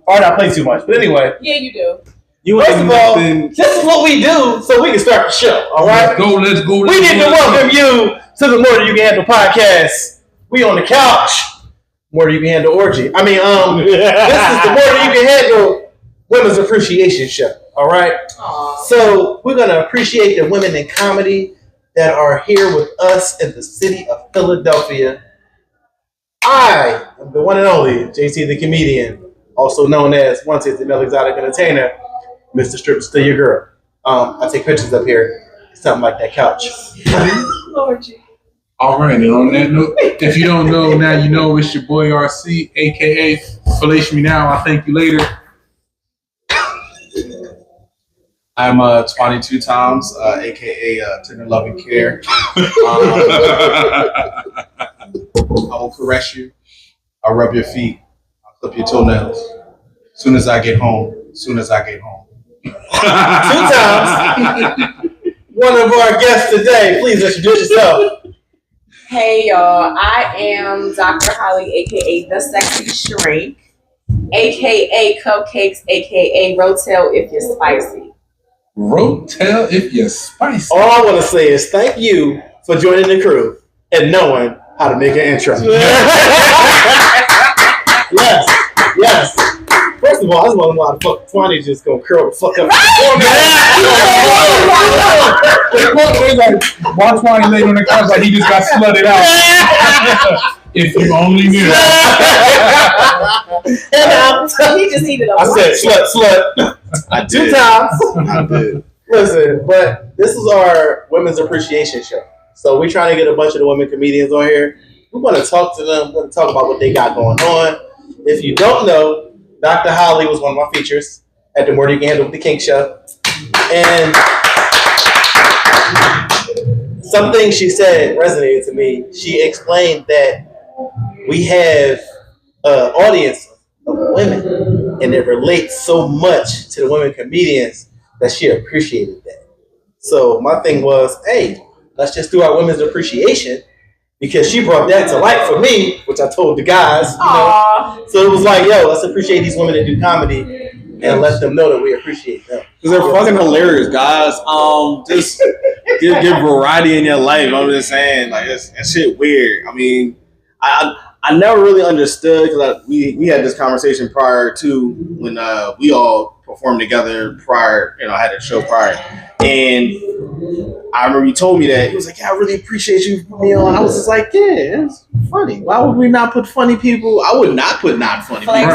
Or not play too much. But anyway. Yeah, you do. First of all, this is what we do so we can start the show, all right? Let's go. We need to welcome you to the More Than You Can Handle podcast. We on the couch. More Than You Can Handle orgy. This is the More Than You Can Handle Women's Appreciation Show, all right? Aww. So we're going to appreciate the women in comedy that are here with us in the city of Philadelphia. I am the one and only JC the Comedian, also known as Once It's the Male Exotic Entertainer. Mr. Strip, still your girl. I take pictures up here. Something like that couch. Lord. All right, and on that note, if you don't know, now you know it's your boy RC, a.k.a. Fellation Me Now, I'll thank you later. I'm 22 times, a.k.a. Tender Loving Care. I will caress you. I'll rub your feet. I'll clip your toenails. Soon as I get home. Two times. One of our guests today. Please introduce yourself. Hey y'all, I am Dr. Holly, aka the Sexy Sheree, aka Cupcakes, aka Rotel if you're spicy. Rotel if you're spicy. All I want to say is thank you for joining the crew and knowing how to make an intro. Yes. First of all, I just want to know how the fuck Twani just gonna curl the fuck up. Watch Twani laid on the couch like he just got slutted out. If you only knew. He just needed a I said slut. Two times. I did. Listen, but this is our Women's Appreciation Show. So we're trying to get a bunch of the women comedians on here. We want to talk to them. We want to talk about what they got going on. If you don't know, Dr. Holly was one of my features at the More Than You Can Handle with the Kink Show. And something she said resonated to me. She explained that we have an audience of women, and it relates so much to the women comedians that she appreciated that. So my thing was, hey, let's just do our women's appreciation. Because she brought that to light for me, which I told the guys. You know? So it was like, yo, let's appreciate these women that do comedy and let them know that we appreciate them. Because they're fucking hilarious, guys. Just give variety in your life. I'm just saying, like, that shit weird. I mean, I never really understood because we had this conversation prior to when we all performed together prior, I had a show prior. And I remember you told me that. He was like, yeah, I really appreciate you putting me on. I was just like, yeah, it's funny. Why would we not put funny people? I would not put not funny people on.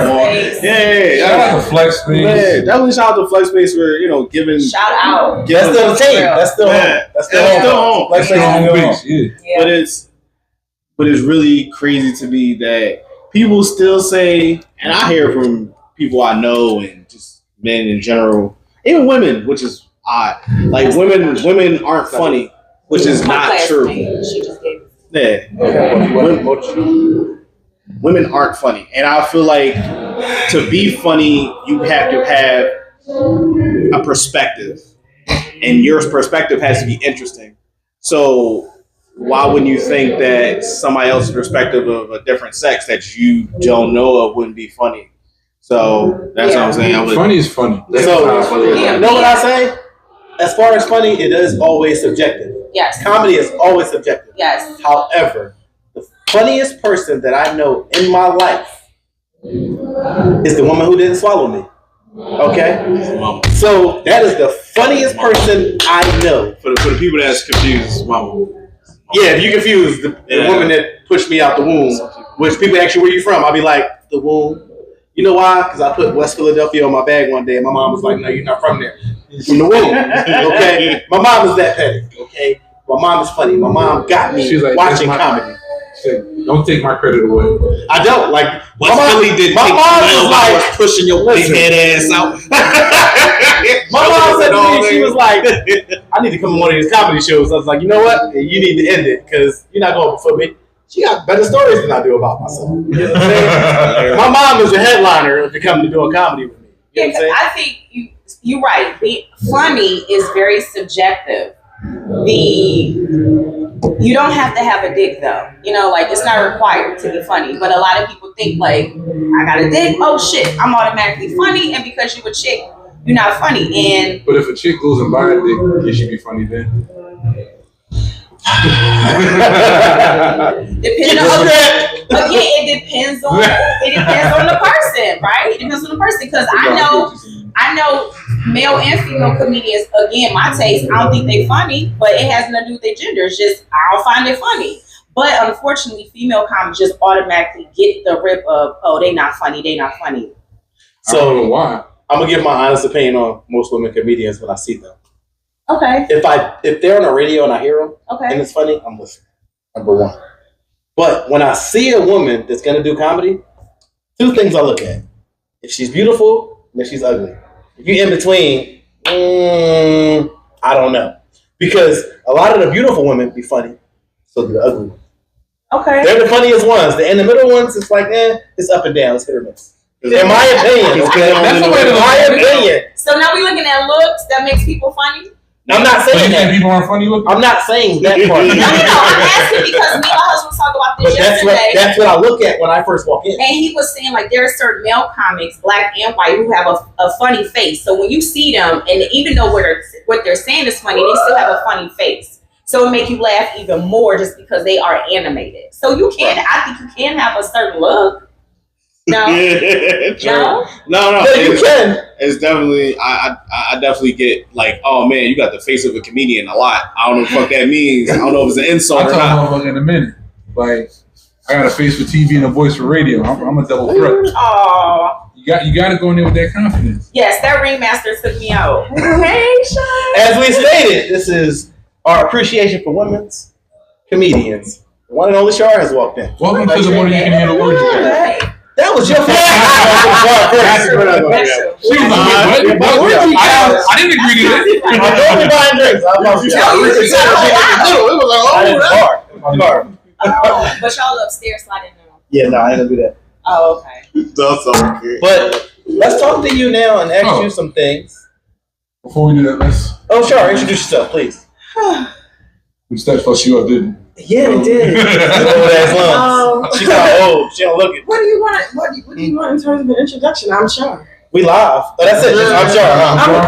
Yeah. Shout out to Flex Space. Yeah, definitely shout out to Flex Space for, giving. Shout out. That's still the team. That's still home. That's still home. Flex Space home base. Yeah. But it's really crazy to me that people still say, and I hear from people I know and just men in general, even women, which is odd. Like women aren't funny, which is not true. She just gave Women aren't funny, and I feel like to be funny, you have to have a perspective, and your perspective has to be interesting. So why wouldn't you think that somebody else's perspective of a different sex that you don't know of wouldn't be funny? So that's what I'm saying. Funny is funny. So you know what I say? As far as funny, it is always subjective. Yes. Comedy is always subjective. Yes. However, the funniest person that I know in my life is the woman who didn't swallow me. Okay? So that is the funniest person I know. For the people that's confused, it's mama. Yeah, if you confuse the woman that pushed me out the womb, which people ask you where you from, I'll be like, the womb. You know why? Because I put West Philadelphia on my bag one day, and my mom was like, no, you're not from there. You're from the womb. Okay? My mom is that petty. Okay? My mom is funny. My mom got me watching comedy. Don't take my credit away. I don't. Like, West Philly did my mom was like, pushing your big head ass out. My mom said to me, she was like, I need to come to one of these comedy shows. I was like, you know what? You need to end it because you're not going before me. She got better stories than I do about myself. You know what I'm saying? My mom is a headliner to come to do a comedy with me. You know what I'm saying? I think you're right. Being funny is very subjective. you don't have to have a dick though. You know, like it's not required to be funny. But a lot of people think like, I got a dick, oh shit, I'm automatically funny, and because you a chick, you're not funny. And But if a chick goes and buy a dick, it should be funny then. Depending on it depends on the person, right? It depends on the person because I know male and female comedians. Again, my taste, I don't think they funny, but it has nothing to do with their gender. It's just I don't find it funny. But unfortunately, female comics just automatically get the rip of, oh, they not funny, they not funny. So I don't know why. I'm gonna give my honest opinion on most women comedians when I see them. Okay. If they're on the radio and I hear them, okay, and it's funny, I'm listening. Number one. But when I see a woman that's gonna do comedy, two things I look at: if she's beautiful and if she's ugly. If you're in between, I don't know, because a lot of the beautiful women be funny, so do the ugly ones. Okay. They're the funniest ones. The in the middle ones, it's like, it's up and down. It's hit or miss. In my opinion, that's the way to my opinion. So now we looking at looks that makes people funny. I'm not saying that. People aren't funny looking? I'm not saying that part. No, I'm asking because me and my husband was talking about this yesterday. That's what I look at when I first walk in. And he was saying like there are certain male comics, black and white, who have a funny face. So when you see them, and even though what they're saying is funny, they still have a funny face. So it make you laugh even more just because they are animated. So I think you can have a certain look. No, no. You can. It's definitely. I definitely get like, oh man, you got the face of a comedian a lot. I don't know what the fuck that means. I don't know if it's an insult or I'll not. talk in a minute. Like, I got a face for TV and a voice for radio. I'm a double threat. Oh, you got to go in there with that confidence. Yes, that ringmaster took me out. Hey, Shar. As we stated, this is our appreciation for women's comedians. The one and only Shar has walked in. Welcome to the More Than You Can Handle orgy. That was your fault. She was like, what? I didn't agree to this. I'm only buying drinks. I was like, But y'all upstairs, so I didn't know. yeah, no, I ain't gonna do that. Oh, okay. That's okay. But let's talk to you now and ask you some things. Before we do that, let's. Oh, Shar, introduce yourself, please. We stepped fucked you up, didn't we? Yeah, it did. She got old. She don't look it. What do you want? What do you want in terms of an introduction? I'm Shar. We live. Oh, that's it. I'm Shar.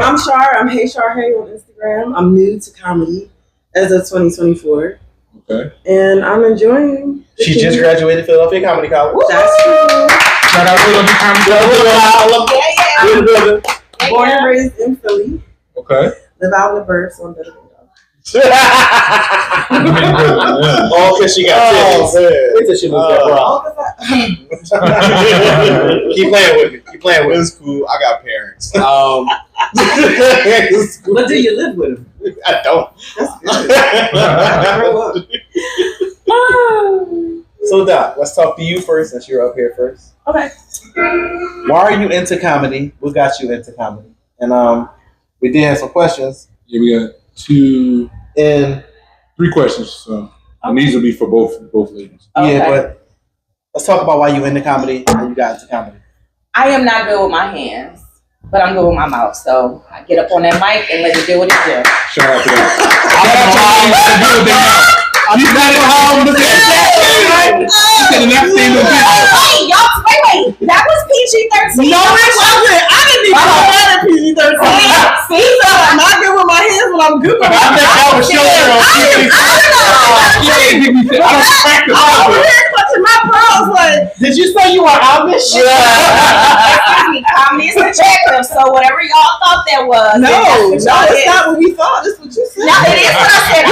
I'm Shar. I'm Hey Shar Hey on Instagram. I'm new to comedy as of 2024. Okay. And I'm enjoying. She just graduated Philadelphia Comedy College. That's cool. Shout out to I'm born and raised in Philly. Okay. Live out in the burbs on Better. Oh, because she got titties. Wait till she lose that bra. Keep playing with me. Keep playing with me. It's cool. I got parents. But do you live with them? I don't. So, Doc, let's talk to you first since you're up here first. Okay. Why are you into comedy? What got you into comedy? And we did have some questions. Yeah, we got 3 questions. So and these will be for both ladies. Okay. Yeah, but let's talk about why you into comedy and you got into comedy. I am not good with my hands, but I'm good with my mouth. So I get up on that mic and let it do what it do. Shout out to that. You got it home. Look at that. Wait, that was PG-13. No, it wasn't. I didn't even know that at PG-13. See, so I'm not good with my hands, but I'm good with my mouth. I was here clutching my pearls like, Did you say you were out this shit? Excuse me, comedy is subjective. So whatever y'all thought that was. no, it's not what we thought. That's what you said. No, it is what I said.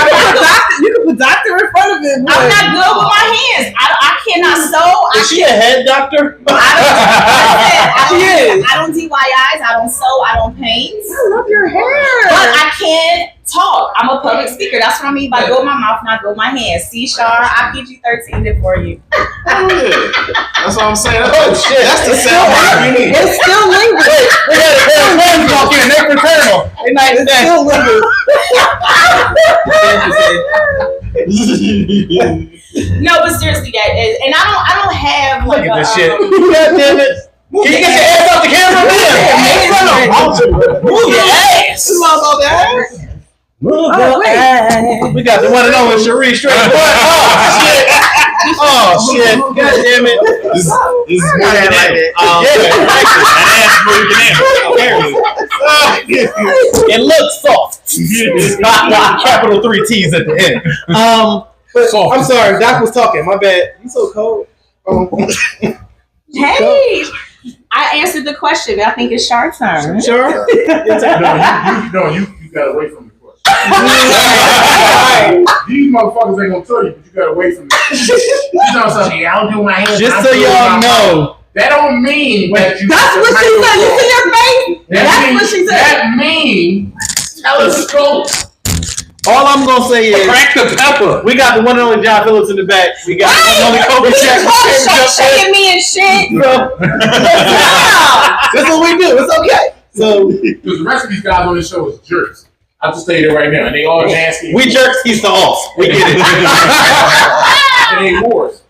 You can put doctor in front of it. I'm not good with my hands. I cannot sew. Is she a head doctor? I don't DIYs. I don't sew. I don't paint. I love your hair. But I can talk. I'm a public speaker. That's what I mean by go with my mouth, not go with my hands. See, Shar, I PG-13 it for you. That's what I'm saying. Oh shit! That's the sound we need. It's still lingering. We got a pair of friends walk in. They're fraternal. They nice It's still lingering. No, but seriously, that is, and I don't have like Look at a, this shit. God damn it! Can you get your ass off the camera, man? Move your ass. You love all that? We got the one and only Sheree straight. Oh shit! Oh shit! God damn it! This is more than that. It looks soft. Capital 3 T's at the end. But Soft. I'm sorry, Doc was talking. My bad. You so cold. Hey, I answered the question. I think it's Shar's turn. Sure. You gotta wait from the question. These motherfuckers ain't gonna tell you, but you gotta wait from the question. You know something? I don't do my hands. Just so y'all know. That don't mean that you. That's what she said. You see your face? That's what she said. That means telescope. All I'm gonna say is Crack the pepper. we got the one and only John Phillips in the back. We got the one and only Kobe Jackson. Shaking me and shit. That's what we do. It's okay. So Because the rest of these guys on this show is jerks. I'll just tell you that right now. And they all nasty. we jerks. He's the off. We get it. And they whores.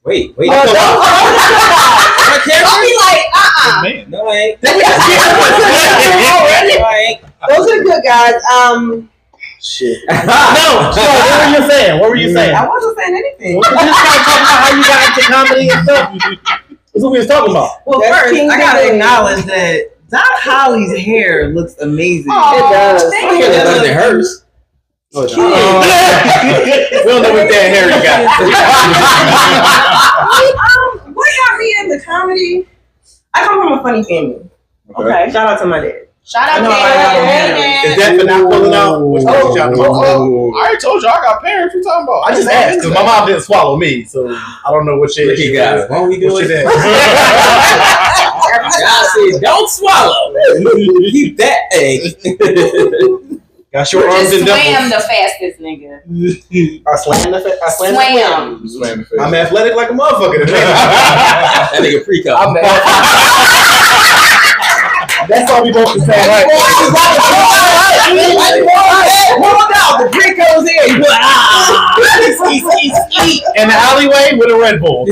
Wait. Don't be like, No, I ain't. those are good guys. Shit. No. What were you saying? I wasn't saying anything. We just started talking about how you got into comedy and stuff. That's what we was talking about. Well, That's first, King I gotta David. acknowledge that Doc Holly's hair looks amazing. It does. My hair is better than hers. We don't know what that hair you got. What got me into comedy? I come from a funny family. Okay. Shout out to my dad. Shout out to No, I Is that for not pulling out? Which one you talking about? I already told you I got parents. What you talking about? I just asked because my mom didn't swallow me, so I don't know what shit. Look at guys. Why don't we do What it? shit God said, don't swallow. Keep that egg. got short arms Just and swam dimples. the fastest nigga. I slammed the Swam. I'm athletic like a motherfucker. That nigga pre-cup. That's all we both can say, right? The pre-cup's here. You go, In the alleyway with a Red Bull.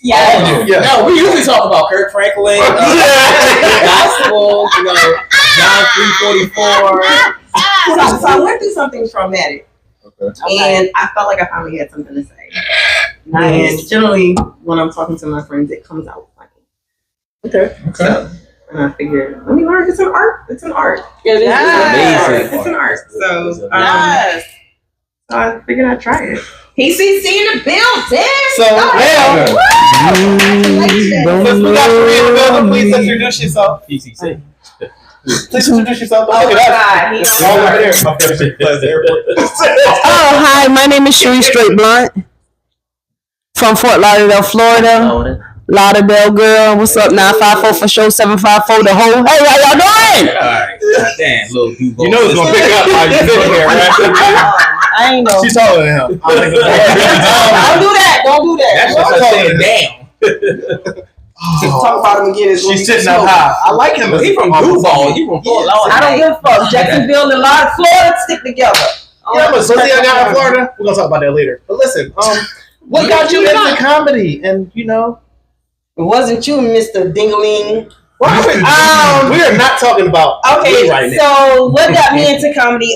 Yeah. Yeah. No, we usually talk about Kirk Franklin, gospel, John 3:44. So I went through something traumatic. And I felt like I finally had something to say. And generally, when I'm talking to my friends, it comes out funny. Okay. So, and I figured, let me learn. It's an art. It's an art. It is. Amazing. It's an art. So, Yes. so I figured I'd try it. PCC in the building. So now, since we got Sheree in the building, please introduce yourself. PCC. Please introduce yourself. Oh, Look at God. that. All right there. Oh, hi, my name is Sheree Straight Blunt from Fort Lauderdale, Florida. Lauderdale girl, what's up? 954 for show, 754 the whole. Hey, how y'all doing? Alright. Damn, little Duval. You know it's gonna pick up while you sit here, right? I ain't know. She's taller than him. Don't do that. Don't do that. That's just like saying damn. Talk about him again. She's sitting up high. I like him. He from Duval. He from Fort Lauderdale. I don't give a fuck. Jacksonville and Florida stick together. Yeah, but something I got in Florida. We're gonna talk about that later. But listen, what got you into comedy? And It wasn't you, Mr. Dingaling. we are not talking about Okay, me right now. so what got me into comedy?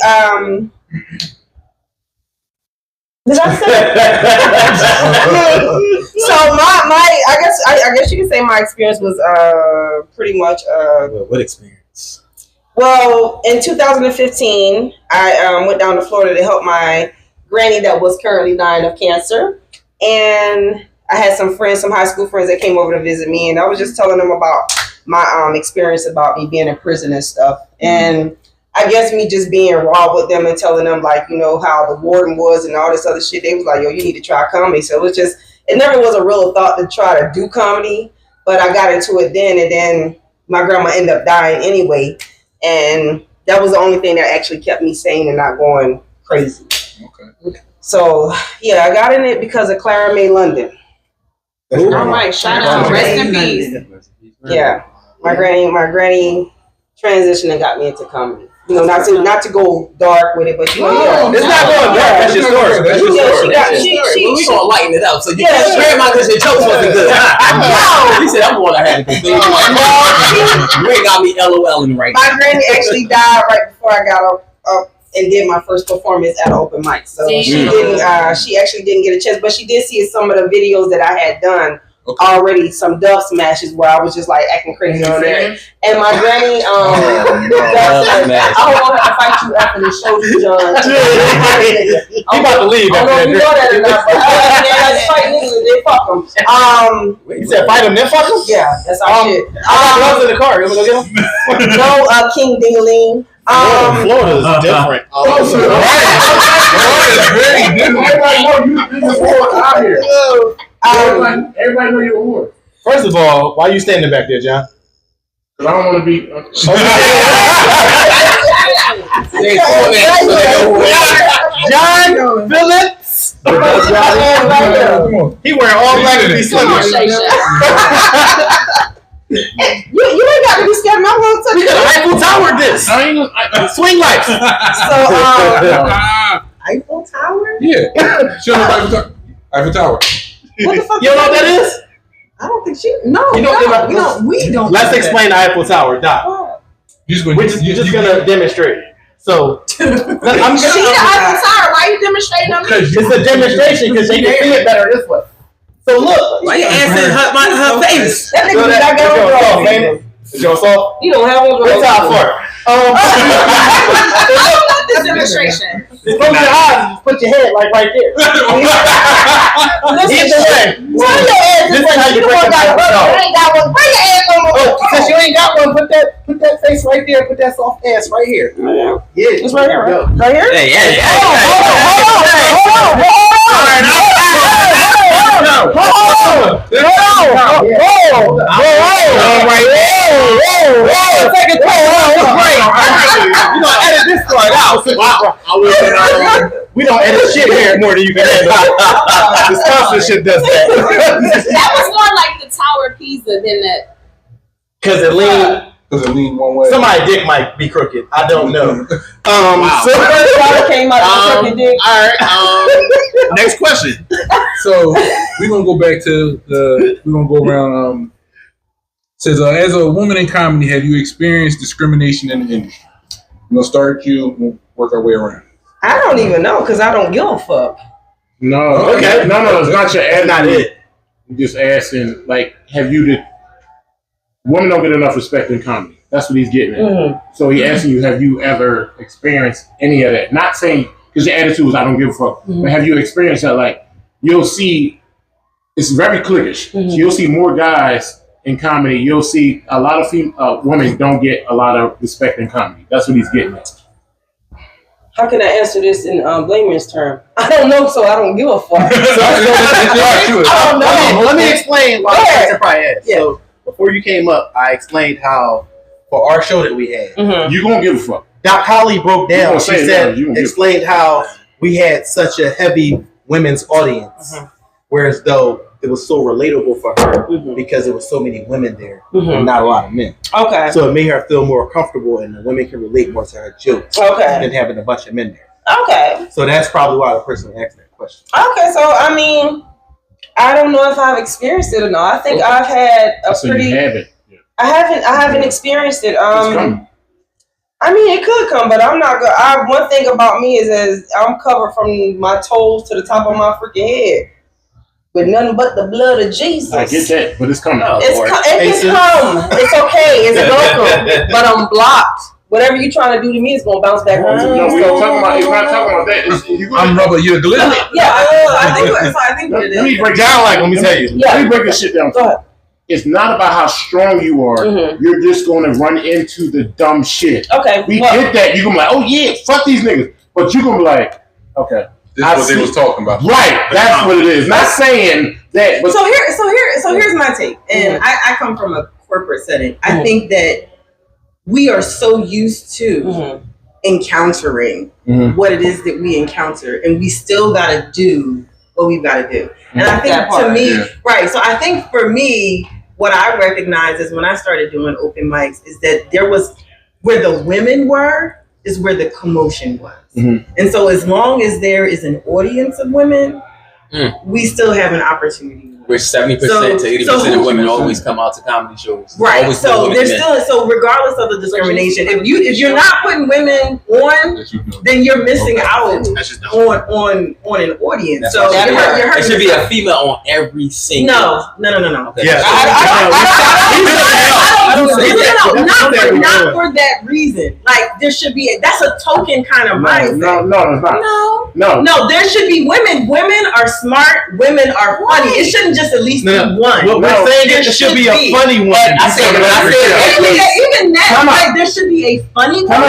Did I say? So I guess you could say my experience was pretty much What experience? well, in 2015 I went down to Florida to help my granny that was currently dying of cancer, and I had some friends, some high school friends that came over to visit me, and I was just telling them about my experience about me being in prison and stuff. And I guess me just being raw with them and telling them, like, how the warden was and all this other shit, they was like, yo, you need to try comedy. So it never was a real thought to try to do comedy, but I got into it then, and then my grandma ended up dying anyway. And that was the only thing that actually kept me sane and not going crazy. Okay. So, yeah, I got in it because of Clara Mae London. All right. Shout out. Rest in peace. Yeah, my granny transitioned and got me into comedy. Not to go dark with it, but It's not going dark. That's your story. That's your story. We gonna lighten it up. So you Yeah, can't grab my because your jokes wasn't good. He said I'm the one that had to complete. You ain't got me LOLing right now. My granny actually died right before I got up and did my first performance at an open mic. So she didn't. She actually didn't get a chance, but she did see some of the videos that I had done. Already some dove smashes where I was just like acting crazy on there. And my granny, I don't want to fight you after the show, John. I'm about to leave. I don't know if you know that or not, but let's fight niggas. They fuck them. You said fight them, then fuck them? Yeah, that's our shit. I got gloves in the car. You want to go get them? No, King Dingaling. Florida is different. Very different. Everybody know you niggas whore out here. Everybody know you're a whore. First of all, why are you standing back there, John? Because I don't want to be. John Phillips. He wearing all black to be slimming. You ain't got to be scared. My whole touch. We got Eiffel Tower this. Swing lights. So, Eiffel Tower? Yeah. Show me Eiffel Tower. What the fuck? You don't know what that is? I don't think she. No, You don't We don't. Let's explain the Eiffel Tower, Doc. You're You're just gonna demonstrate. So She the Eiffel Tower. Why you demonstrating on me? it's a demonstration because they can see it better this way. So look. Why you answering her face? That nigga got It's your got soft, ain't it? It's your soft. You don't have one. It's our fart. This demonstration. Close your eyes. Put your head like right there. Either way. Turn your ass This this is how way. you You break don't got the one. Eiffel You ain't got one. Bring your ass on Oh, over. since you ain't got one, put that face right there. Put that soft ass right here. Yeah, It's right here, Go. right? Right here? Yeah. You gonna edit this part out? We don't edit shit here more than you can edit. The sponsorship does that. That was more like the Tower of Pisa than that. Because it lean. Because it lean one way. Somebody's dick might be crooked. I don't know. So first came out of the dick. All right. Next question. So we're gonna go back to we're gonna go around. Says as a woman in comedy, have you experienced discrimination in the industry? We're gonna start you. We'll work our way around. I don't even know because I don't give a fuck. No. Okay. No. It's not your attitude. Not it. I'm just asking, like, have you women don't get enough respect in comedy. That's what he's getting at. Mm-hmm. So he asking you, have you ever experienced any of that? Not saying because your attitude was I don't give a fuck, but have you experienced that? Like, you'll see, it's very cliquish. So you'll see more guys in comedy. You'll see a lot of women don't get a lot of respect in comedy. That's what he's getting at. How can I answer this in layman's term? I don't know, so I don't give a fuck. I don't know. Let me explain why the answer probably is. Yeah. So before you came up, I explained how for our show that we had, You gonna give a fuck. Doc Holly broke You down. gonna She say it said, now. You gonna give a explained how we had such a heavy women's audience, whereas though it was so relatable for her because there was so many women there and not a lot of men. Okay. So it made her feel more comfortable, and the women can relate more to her jokes than having a bunch of men there. Okay. So that's probably why the person asked that question. Okay, so I mean, I don't know if I've experienced it or not. I think I've had a So pretty. you have it. Yeah. I haven't experienced it. It's coming. I mean, it could come, but I'm not gonna. One thing about me is I'm covered from my toes to the top of my freaking head with nothing but the blood of Jesus. I get that, but it's coming. It can come. It's okay. It's welcome. But I'm blocked. Whatever you're trying to do to me is gonna bounce back on you. No, we're not talking about. We're not talking about that. I'm rubber. You're the glitter. Yeah, I think what it Let me is. break Down like let me tell you. Yeah. Let me break this shit down. Go ahead. It's not about how strong you are. You're just going to run into the dumb shit. Okay. We get that. You're going to be like, oh yeah, fuck these niggas. But you're going to be like, okay. This is what they was talking about. Right. That's what it is. Not saying that. But So here's my take, and I come from a corporate setting. I think that we are so used to encountering what it is that we encounter, and we still got to do what we've got to do. And I think to me, right. So I think for me, what I recognize is when I started doing open mics is that there was where the women were is where the commotion was. And so as long as there is an audience of women, we still have an opportunity to win. Which 70% to 80% of women always come out to comedy shows. Right. Always So women there's and still regardless of the discrimination, if you're not putting women on, then you're missing out on an audience. That's So what you're hurting. It should be a female on every single. No. Okay. Yeah. Not for that reason. Like there should be that's a token kind of mindset. No, it's not. No, there should be women. Women are smart. Women are funny. It shouldn't just at least be one. What we're saying is it should be a funny one. Even that, like there should be a funny one.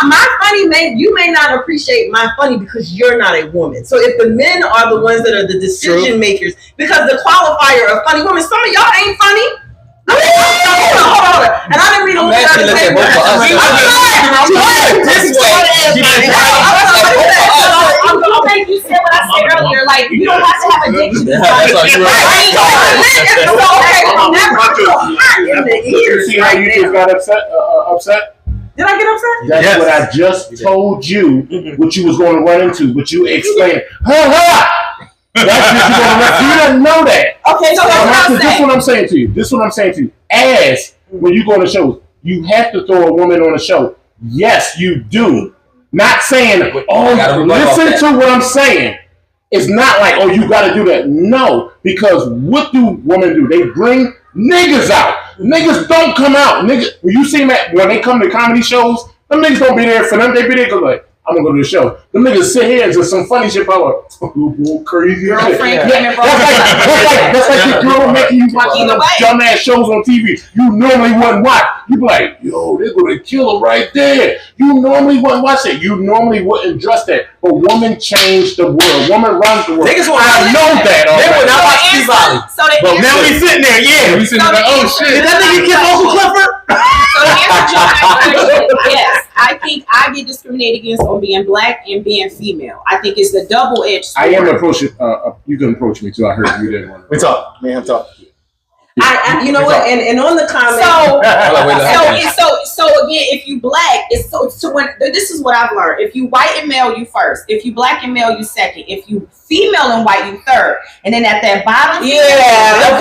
My funny you may not appreciate my funny because you're not a woman. So if the men are the ones that are the decision makers, because the qualifier of funny women, some of y'all ain't funny. Hold on. And I didn't mean to look at the same way. I'm gonna make you say what I said earlier. Like you don't have to have addiction. See how you just got upset? Did I get upset? That's what I just told you. What you was going to run into, but you explained. That's what you're going to run. You didn't know that. Okay, so this is what I'm saying to you. As when you go to shows, you have to throw a woman on a show. Yes, you do. Not saying, listen to what I'm saying. It's not like, you got to do that. No, because what do women do? They bring niggas out. Niggas don't come out. Niggas, when you see them when they come to comedy shows, them niggas don't be there for them. They be there because like, I'm gonna go to the show. The niggas sit here and just some funny shit about crazy shit. That's like the girl making you watch dumbass shows on TV. You normally wouldn't watch. You be like, yo, they're gonna kill her right there. You normally wouldn't watch it. You normally wouldn't trust that. But woman changed the world. Woman runs the world. Niggas I know that. They would not watch T-Volley. But now we sitting there, we sitting there, oh shit. Did that nigga kill Uncle Clifford? So to answer your question, yes, I think I get discriminated against on being black and being female. I think it's the double-edged sword. I am approaching. You can approach me too. I heard you didn't want to. We talk, man. I'm talking. You know what? And on the comment. So again, if you black, it's so when this is what I've learned. If you white and male, you first. If you black and male, you second. If you female and white, you third. And then at that bottom, the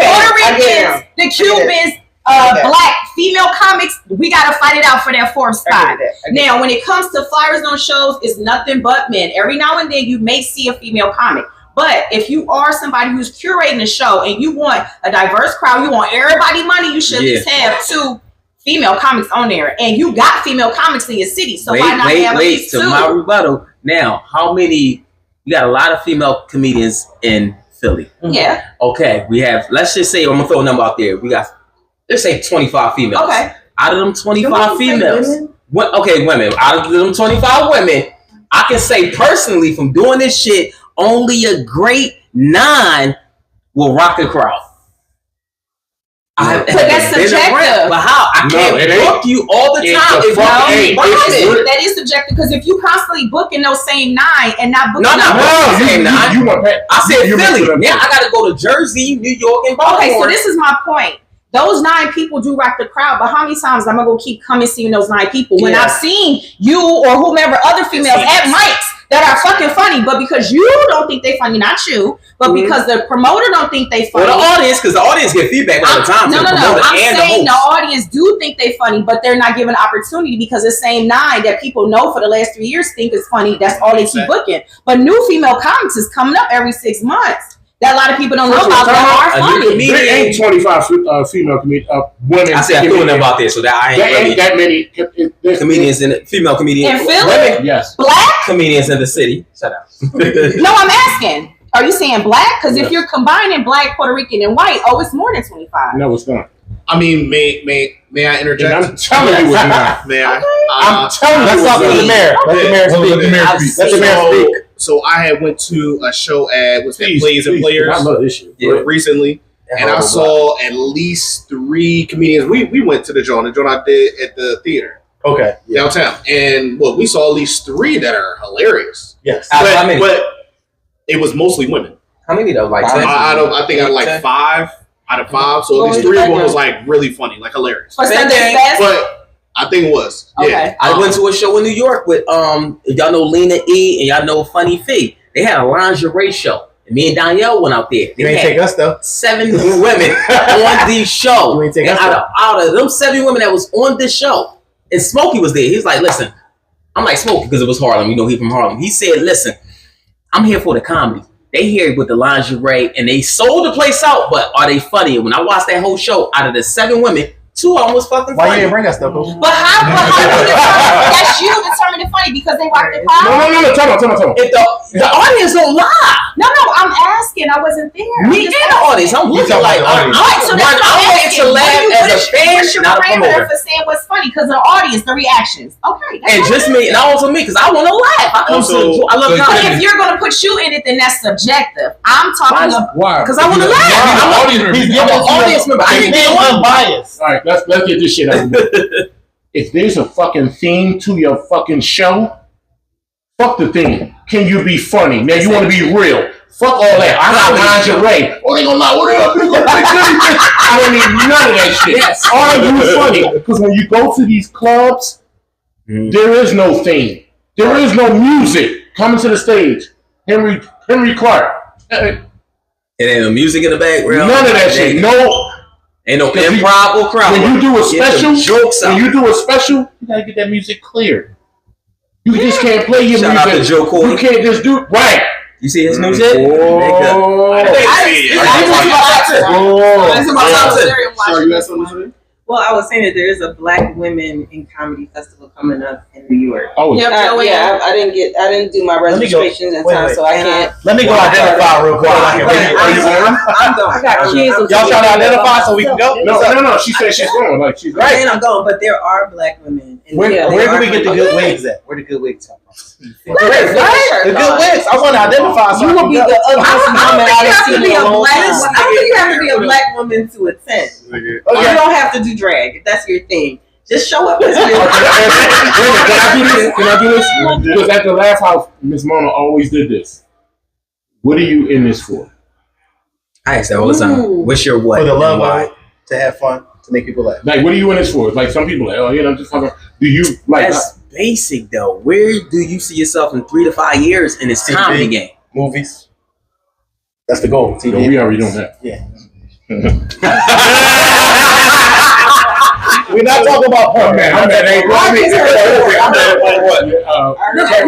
Puerto Ricans, the Cubans. Black female comics, we gotta fight it out for that fourth spot. Now, when it comes to flyers on shows, it's nothing but men. Every now and then, you may see a female comic, but if you are somebody who's curating a show and you want a diverse crowd, you want everybody money, you should at least have 2 female comics on there, and you got female comics in your city, so why not have at least 2? To my rebuttal. Now, how many? You got a lot of female comedians in Philly. Yeah. Okay, we have. Let's just say I'm gonna throw a number out there. We got. Let's say 25 females. Okay. Out of them 25 females, women. Out of them 25 women, I can say personally from doing this shit, only a great 9 will rock the crowd. But that's subjective. But how? I can't book you all the time. That is subjective because if you constantly booking those same 9 and not booking the same 9, I said Philly. Now I got to go to Jersey, New York, and Baltimore. Okay, so this is my point. Those 9 people do rock the crowd, but how many times am I gonna keep coming seeing those 9 people when I've seen you or whomever other females at mics that are fucking funny, but because you don't think they funny, not you, but because the promoter don't think they funny. Well, the audience, because the audience get feedback all the time. No. I'm saying the audience do think they funny, but they're not given opportunity because the same 9 that people know for the last 3 years think is funny. That's all they keep booking. But new female comics is coming up every 6 months. That a lot of people don't know about that are funny. There ain't 25 female women. I said I threw them out there, so that I ain't that many comedians female comedians in Philly. Women, yes, black comedians in the city. Shut up. No, I'm asking. Are you saying black? Because if you're combining black, Puerto Rican, and white, it's more than 25. No, it's not. I mean, may I interject? And I'm telling you it's not. May I? I'm telling you. Let's talk to the mayor. Let the mayor speak. speak. So I had went to a show at Plays and Players. I love this shit. Recently, and I saw at least 3 comedians. We went to the joint I did at the theater. Okay, downtown, and we saw at least 3 that are hilarious. Yes, but it was mostly women. How many though? Like 10? I think I like 5 out of 5. So at least 3 of them was like really funny, like hilarious. But I think it was. Okay. Yeah. I went to a show in New York with if y'all know Lena E and y'all know Funny Fee. They had a lingerie show. And me and Danielle went out there. You ain't take us though. 7 women on the show. You ain't take and us out of them 7 women that was on this show, and Smokey was there. He was like, listen, I'm like Smokey because it was Harlem. You know, he from Harlem. He said, listen, I'm here for the comedy. They here with the lingerie and they sold the place out, but are they funny? And when I watched that whole show, out of the 7 women, 2 of them was fucking funny. Why you didn't bring us though, Coach? But how that's you determining funny because they rock the crowd? No. Tell me. If the audience don't lie. No, I'm asking. I wasn't there. Me and the audience. I'm looking like, all right, so that's what I'm asking. to laugh as a fan, what's your not a parameter promoter. for saying what's funny? Because the audience, the reactions. Okay. And just me, and also me, because I want to laugh. I love But comedy. if you're going to put you in it, then that's subjective. I'm talking about. Why? Because I want to laugh. I'm an audience member. I ain't being unbiased. All right, let's get this shit out of the If there's a fucking theme to your fucking show, fuck the theme. Can you be funny? Now you want to be real. Fuck all that. I got lingerie. Oh, they gonna lie. What up? I don't need none of that shit. Yes. Are you funny? Because when you go to these clubs, there is no theme. There is no music coming to the stage. Henry Clark. It ain't no music in the background. None of that shit. No. Ain't no improv or crowd. When you do a special, you gotta get that music clear. You just can't play your Shout out music. to Joe Corey. You can't just do right. You see his new shit? Sorry, you had something to say? Well, I was saying that there is a Black Women in Comedy Festival coming up in New York. Oh, I didn't do my registrations in time, so I can't. Let me go identify real quick. I'm going. I got kids. Y'all trying to identify so we can go? No. She said she's going. Like she's Right, and I'm going, but there are Black women. Where do we get the good wigs at? Where the good wigs at? The good wigs. I want to identify. You will be the ugliest woman I've seen in a long time. I don't think you have to be a Black woman to attend. You don't have to do drag if that's your thing. Just show up as Can I do this? Because at the Laugh House, Miss Mona always did this. What are you in this for? I ask that all the time. What's your what? For the love and why? of it, to have fun, to make people laugh. Like, what are you in this for? Like, some people are like, oh, you know, just fucking. Do you like? That's basic though. Where do you see yourself in 3 to 5 years in this comedy game? Movies. That's the goal. TV. No, we already doing that. Yeah. We're not talking about porn, man.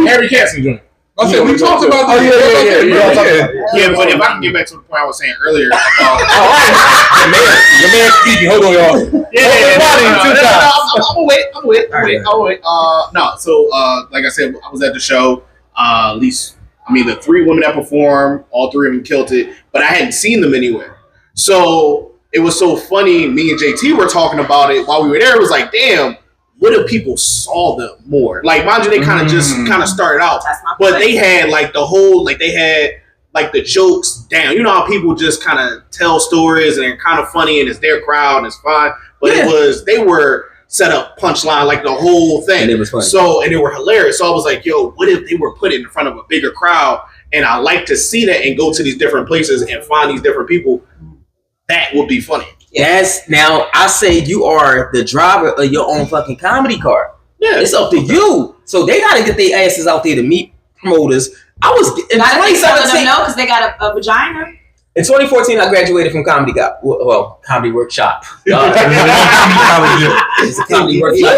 Harry Castle joint. I said we talked about this. Yeah, but if I can get back to the point I was saying earlier about Your man speaking. Hold on, y'all. I'm wait. No, so like I said, I was at the show. At least, I mean, the 3 women that performed, all 3 of them killed it, but I hadn't seen them anywhere. So it was so funny. Me and JT were talking about it while we were there. It was like, damn, what if people saw them more? Like, mind you, they kind of just started out, but they had like the whole, like they had like the jokes down. You know how people just kind of tell stories and they're kind of funny and it's their crowd and it's fine. But they were set up punchline like the whole thing. And it was funny. So, and they were hilarious. So I was like, yo, what if they were put in front of a bigger crowd? And I like to see that and go to these different places and find these different people. That would be funny. Yes. Now I say you are the driver of your own fucking comedy car. Yeah. It's up to you. So they gotta get their asses out there to meet promoters. I was in 2017 because they got a vagina. In 2014, I graduated from comedy workshop. It's a comedy workshop.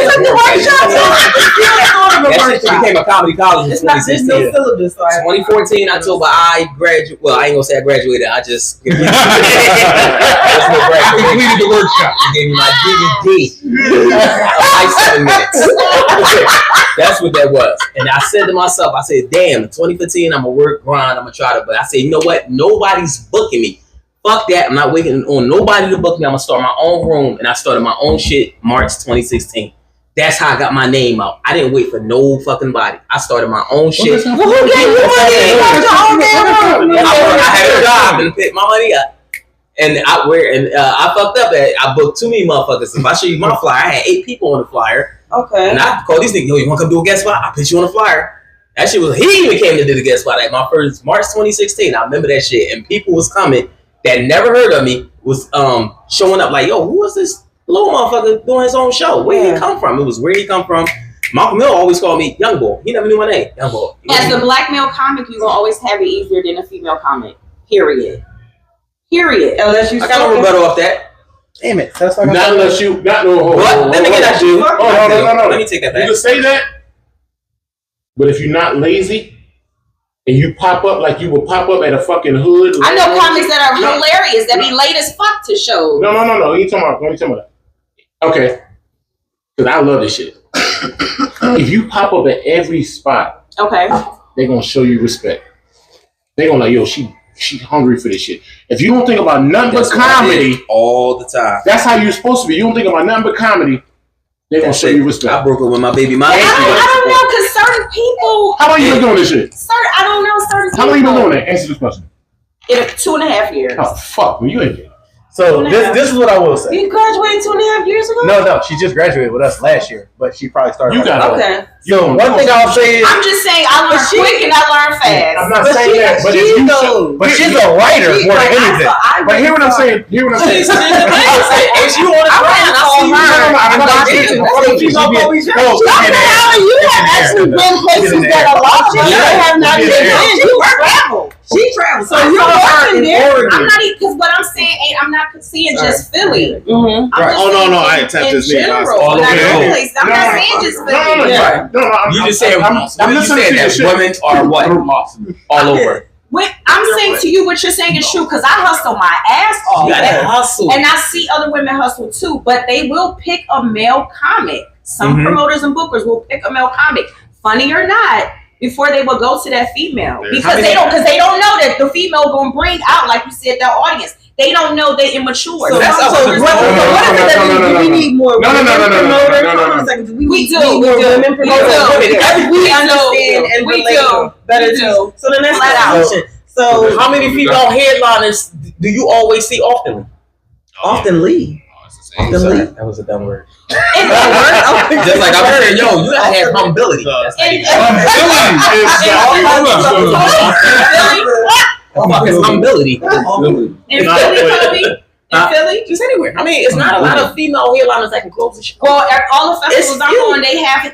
That shit became a comedy college in 2016. There's no syllabus. 2014, October, I graduated. Well, I ain't gonna say I graduated. I just completed the workshop. Gave me my DVD. Like 7 minutes. That's what that was. And I said to myself, I said, damn, in 2015, I'm gonna work, grind, I'm gonna try to. But I said, you know what? Nobody's booking me. Fuck that. I'm not waiting on nobody to book me. I'm gonna start my own room. And I started my own shit March 2016. That's how I got my name out. I didn't wait for no fucking body. I started my own shit. Well, who gave you money? I had a job and picked my money up. And I fucked up that I booked too many motherfuckers. If I show you my flyer, I had 8 people on the flyer. Okay. And I called these niggas, yo, you wanna come do a guest spot? I'll put you on the flyer. That shit was, he even came to do the guest spot at my first March 2016. I remember that shit. And people was coming that never heard of me, was showing up like, yo, who is this little motherfucker doing his own show? Where he come from? It was where he come from. Malcolm Mill always called me Young Boy. He never knew my name. Young Boy. As a black male comic, you're gonna always have it easier than a female comic. Period. Unless you I got no rebuttal off that. Damn it. That's like Not unless you, not no. What? Then again, that's you. Oh, no. Let me take that You back. can say that, but if you're not lazy and you pop up like you would pop up at a fucking hood. I know comics that are hilarious that be late as fuck to shows. No. You talking about? Let me talk about that. Okay, because I love this shit. If you pop up at every spot, Okay. they're gonna show you respect. They're gonna like, yo, she hungry for this shit. If you don't think about nothing but comedy all the time, that's how you're supposed to be. You don't think about nothing but comedy, they're gonna show you respect. I broke up with my baby mama. I don't know, because certain people. How long you been doing this shit? I don't know certain people. How long you been doing that? Answer this question. In 2.5 years. Oh fuck, well, you ain't get it. So this is what I will say. You graduated 2.5 years ago? No, she just graduated with us last year, but she probably started. You got Okay. So one thing I'll say is, I'm just saying I learn quick and I learn fast. I'm not saying that, but if you but she's a writer more than anything. But hear what I'm saying. Hear what I'm saying. If you want to grind, I see you. You have actually been places that a lot of people have not been in. You travel. She travels. So you're working there. I'm not even, because what I'm saying, I'm not seeing just Philly. Mm-hmm. I'm just saying I attempt in this me. general. All When I over go the places, I'm not saying just Philly. You just said I'm you listening said to your that shit. women are what? All over. I'm saying to you what you're saying is true, because I hustle my ass off. You gotta hustle. And I see other women hustle too, but they will pick a male comic. Some promoters and bookers will pick a male comic, funny or not, before they will go to that female, because they don't know that the female gonna bring out, like you said, their audience. They don't know they immature. So that's what is it that we need more women promoters? Hold on a second. We do. We More do. women promoters. We understand and We relate do. better We do. too. So then that's Flat out. the question. So How many female headliners do you always see often? often leave. That was a dumb word. And Just like I was saying, yo, you gotta have humility. Humility. In Philly, Kobe? In Philly? Just anywhere. I mean, it's not a lot of female headliners that can close the show. Well, at all the festivals It's I'm you. on, they have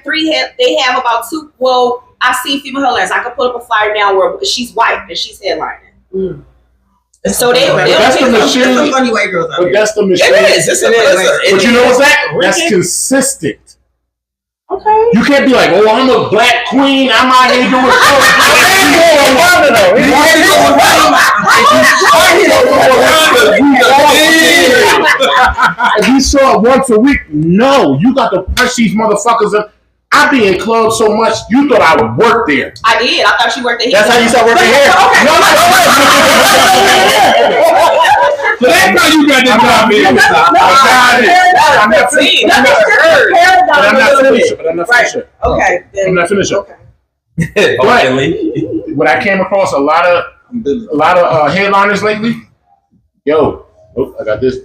about two. Well, I see female headliners. I could put up a flyer now where she's white and she's headlining. So they'll That's the pick up. machine. There's some funny white girls out But there. that's the machine. It is. But you know what's that? That's consistent. Okay. You can't be like, oh, I'm a black queen. I'm out here doing If you saw it once a week, no, you got to punch these motherfuckers up. I be in clubs so much, you thought I would work there. I did. I thought you worked at. That's how you start working here. No. So that's how you got this job, baby. I'm not finished. Okay. I'm not finished. Okay. When I came across a lot of headliners lately, yo, I got this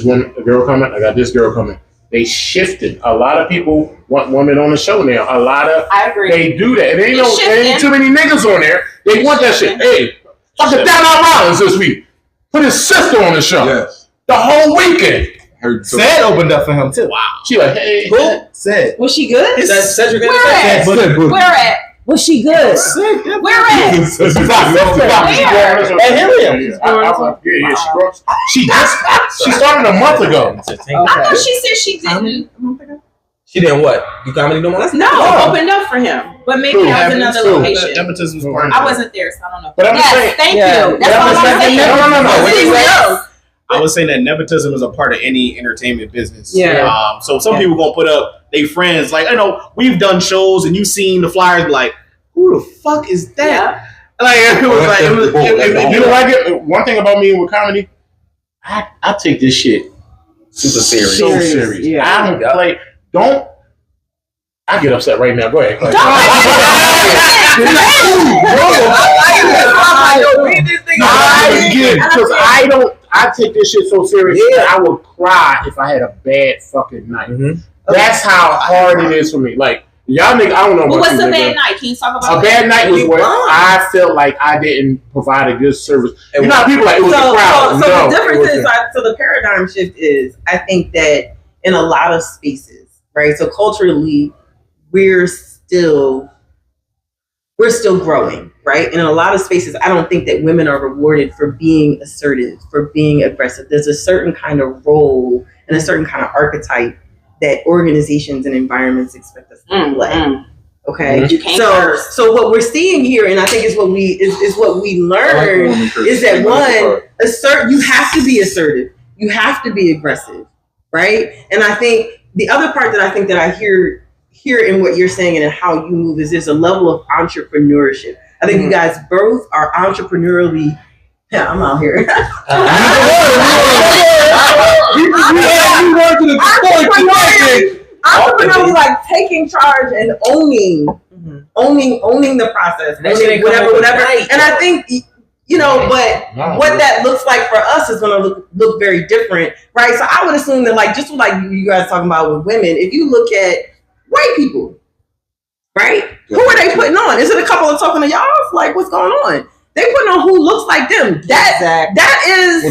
one girl coming, I got this girl coming. They shifted. A lot of people want women on the show now. I agree. They do that. There ain't too many niggas on there. They want that shit. Hey, fucking Donald Rollins this week. Put his sister on the show. Yes. The whole weekend. Said opened up for him too. Wow. She like, hey. Who? Said. Was she good? Is that Cedric? Where at? Was she good? Where at? She started a month ago. I thought she said she didn't. She didn't what? Do comedy no more? No, opened up for him, but maybe that was another location. Nepotism was part of I wasn't there, so I don't know. But I'm just saying. Yes, thank you. That's all I'm saying. No. I was saying that nepotism is a part of any entertainment business. Yeah. So some people gonna put up they friends like, I know we've done shows and you've seen the flyers like, who the fuck is that? Yeah. Like it was like You know what I get? One thing about me with comedy, I take this shit Super serious. so serious. Yeah. I don't play. Don't. I get upset right now. Go ahead. Because I don't. I take this shit so serious. That I would cry if I had a bad fucking night. That's how hard it is for me. Like y'all niggas, I don't know. Well, what what's you a niggas. bad night? Can you talk about A bad night was when I felt like I didn't provide a good service. You know how people like it was the crowd. So No, the difference it is, wasn't. so the paradigm shift is, I think that in a lot of spaces, right? So culturally, we're still growing. right? And in a lot of spaces, I don't think that women are rewarded for being assertive, for being aggressive. There's a certain kind of role and a certain kind of archetype that organizations and environments expect us to play. Okay, so what we're seeing here, and I think is what we learn, is that you have to be assertive, you have to be aggressive, right? And I think the other part that I think that I hear in what you're saying and in how you move is there's a level of entrepreneurship. I think you guys both are entrepreneurially. Yeah, I'm out here. Entrepreneurially, like taking charge and owning the process, whatever. And I think but what that looks like for us is going to look very different, right? So I would assume that, like, just like you guys talking about with women, if you look at white people, right? Who are they putting on? Is it a couple of talking to y'all? Like, what's going on? They putting on who looks like them. That is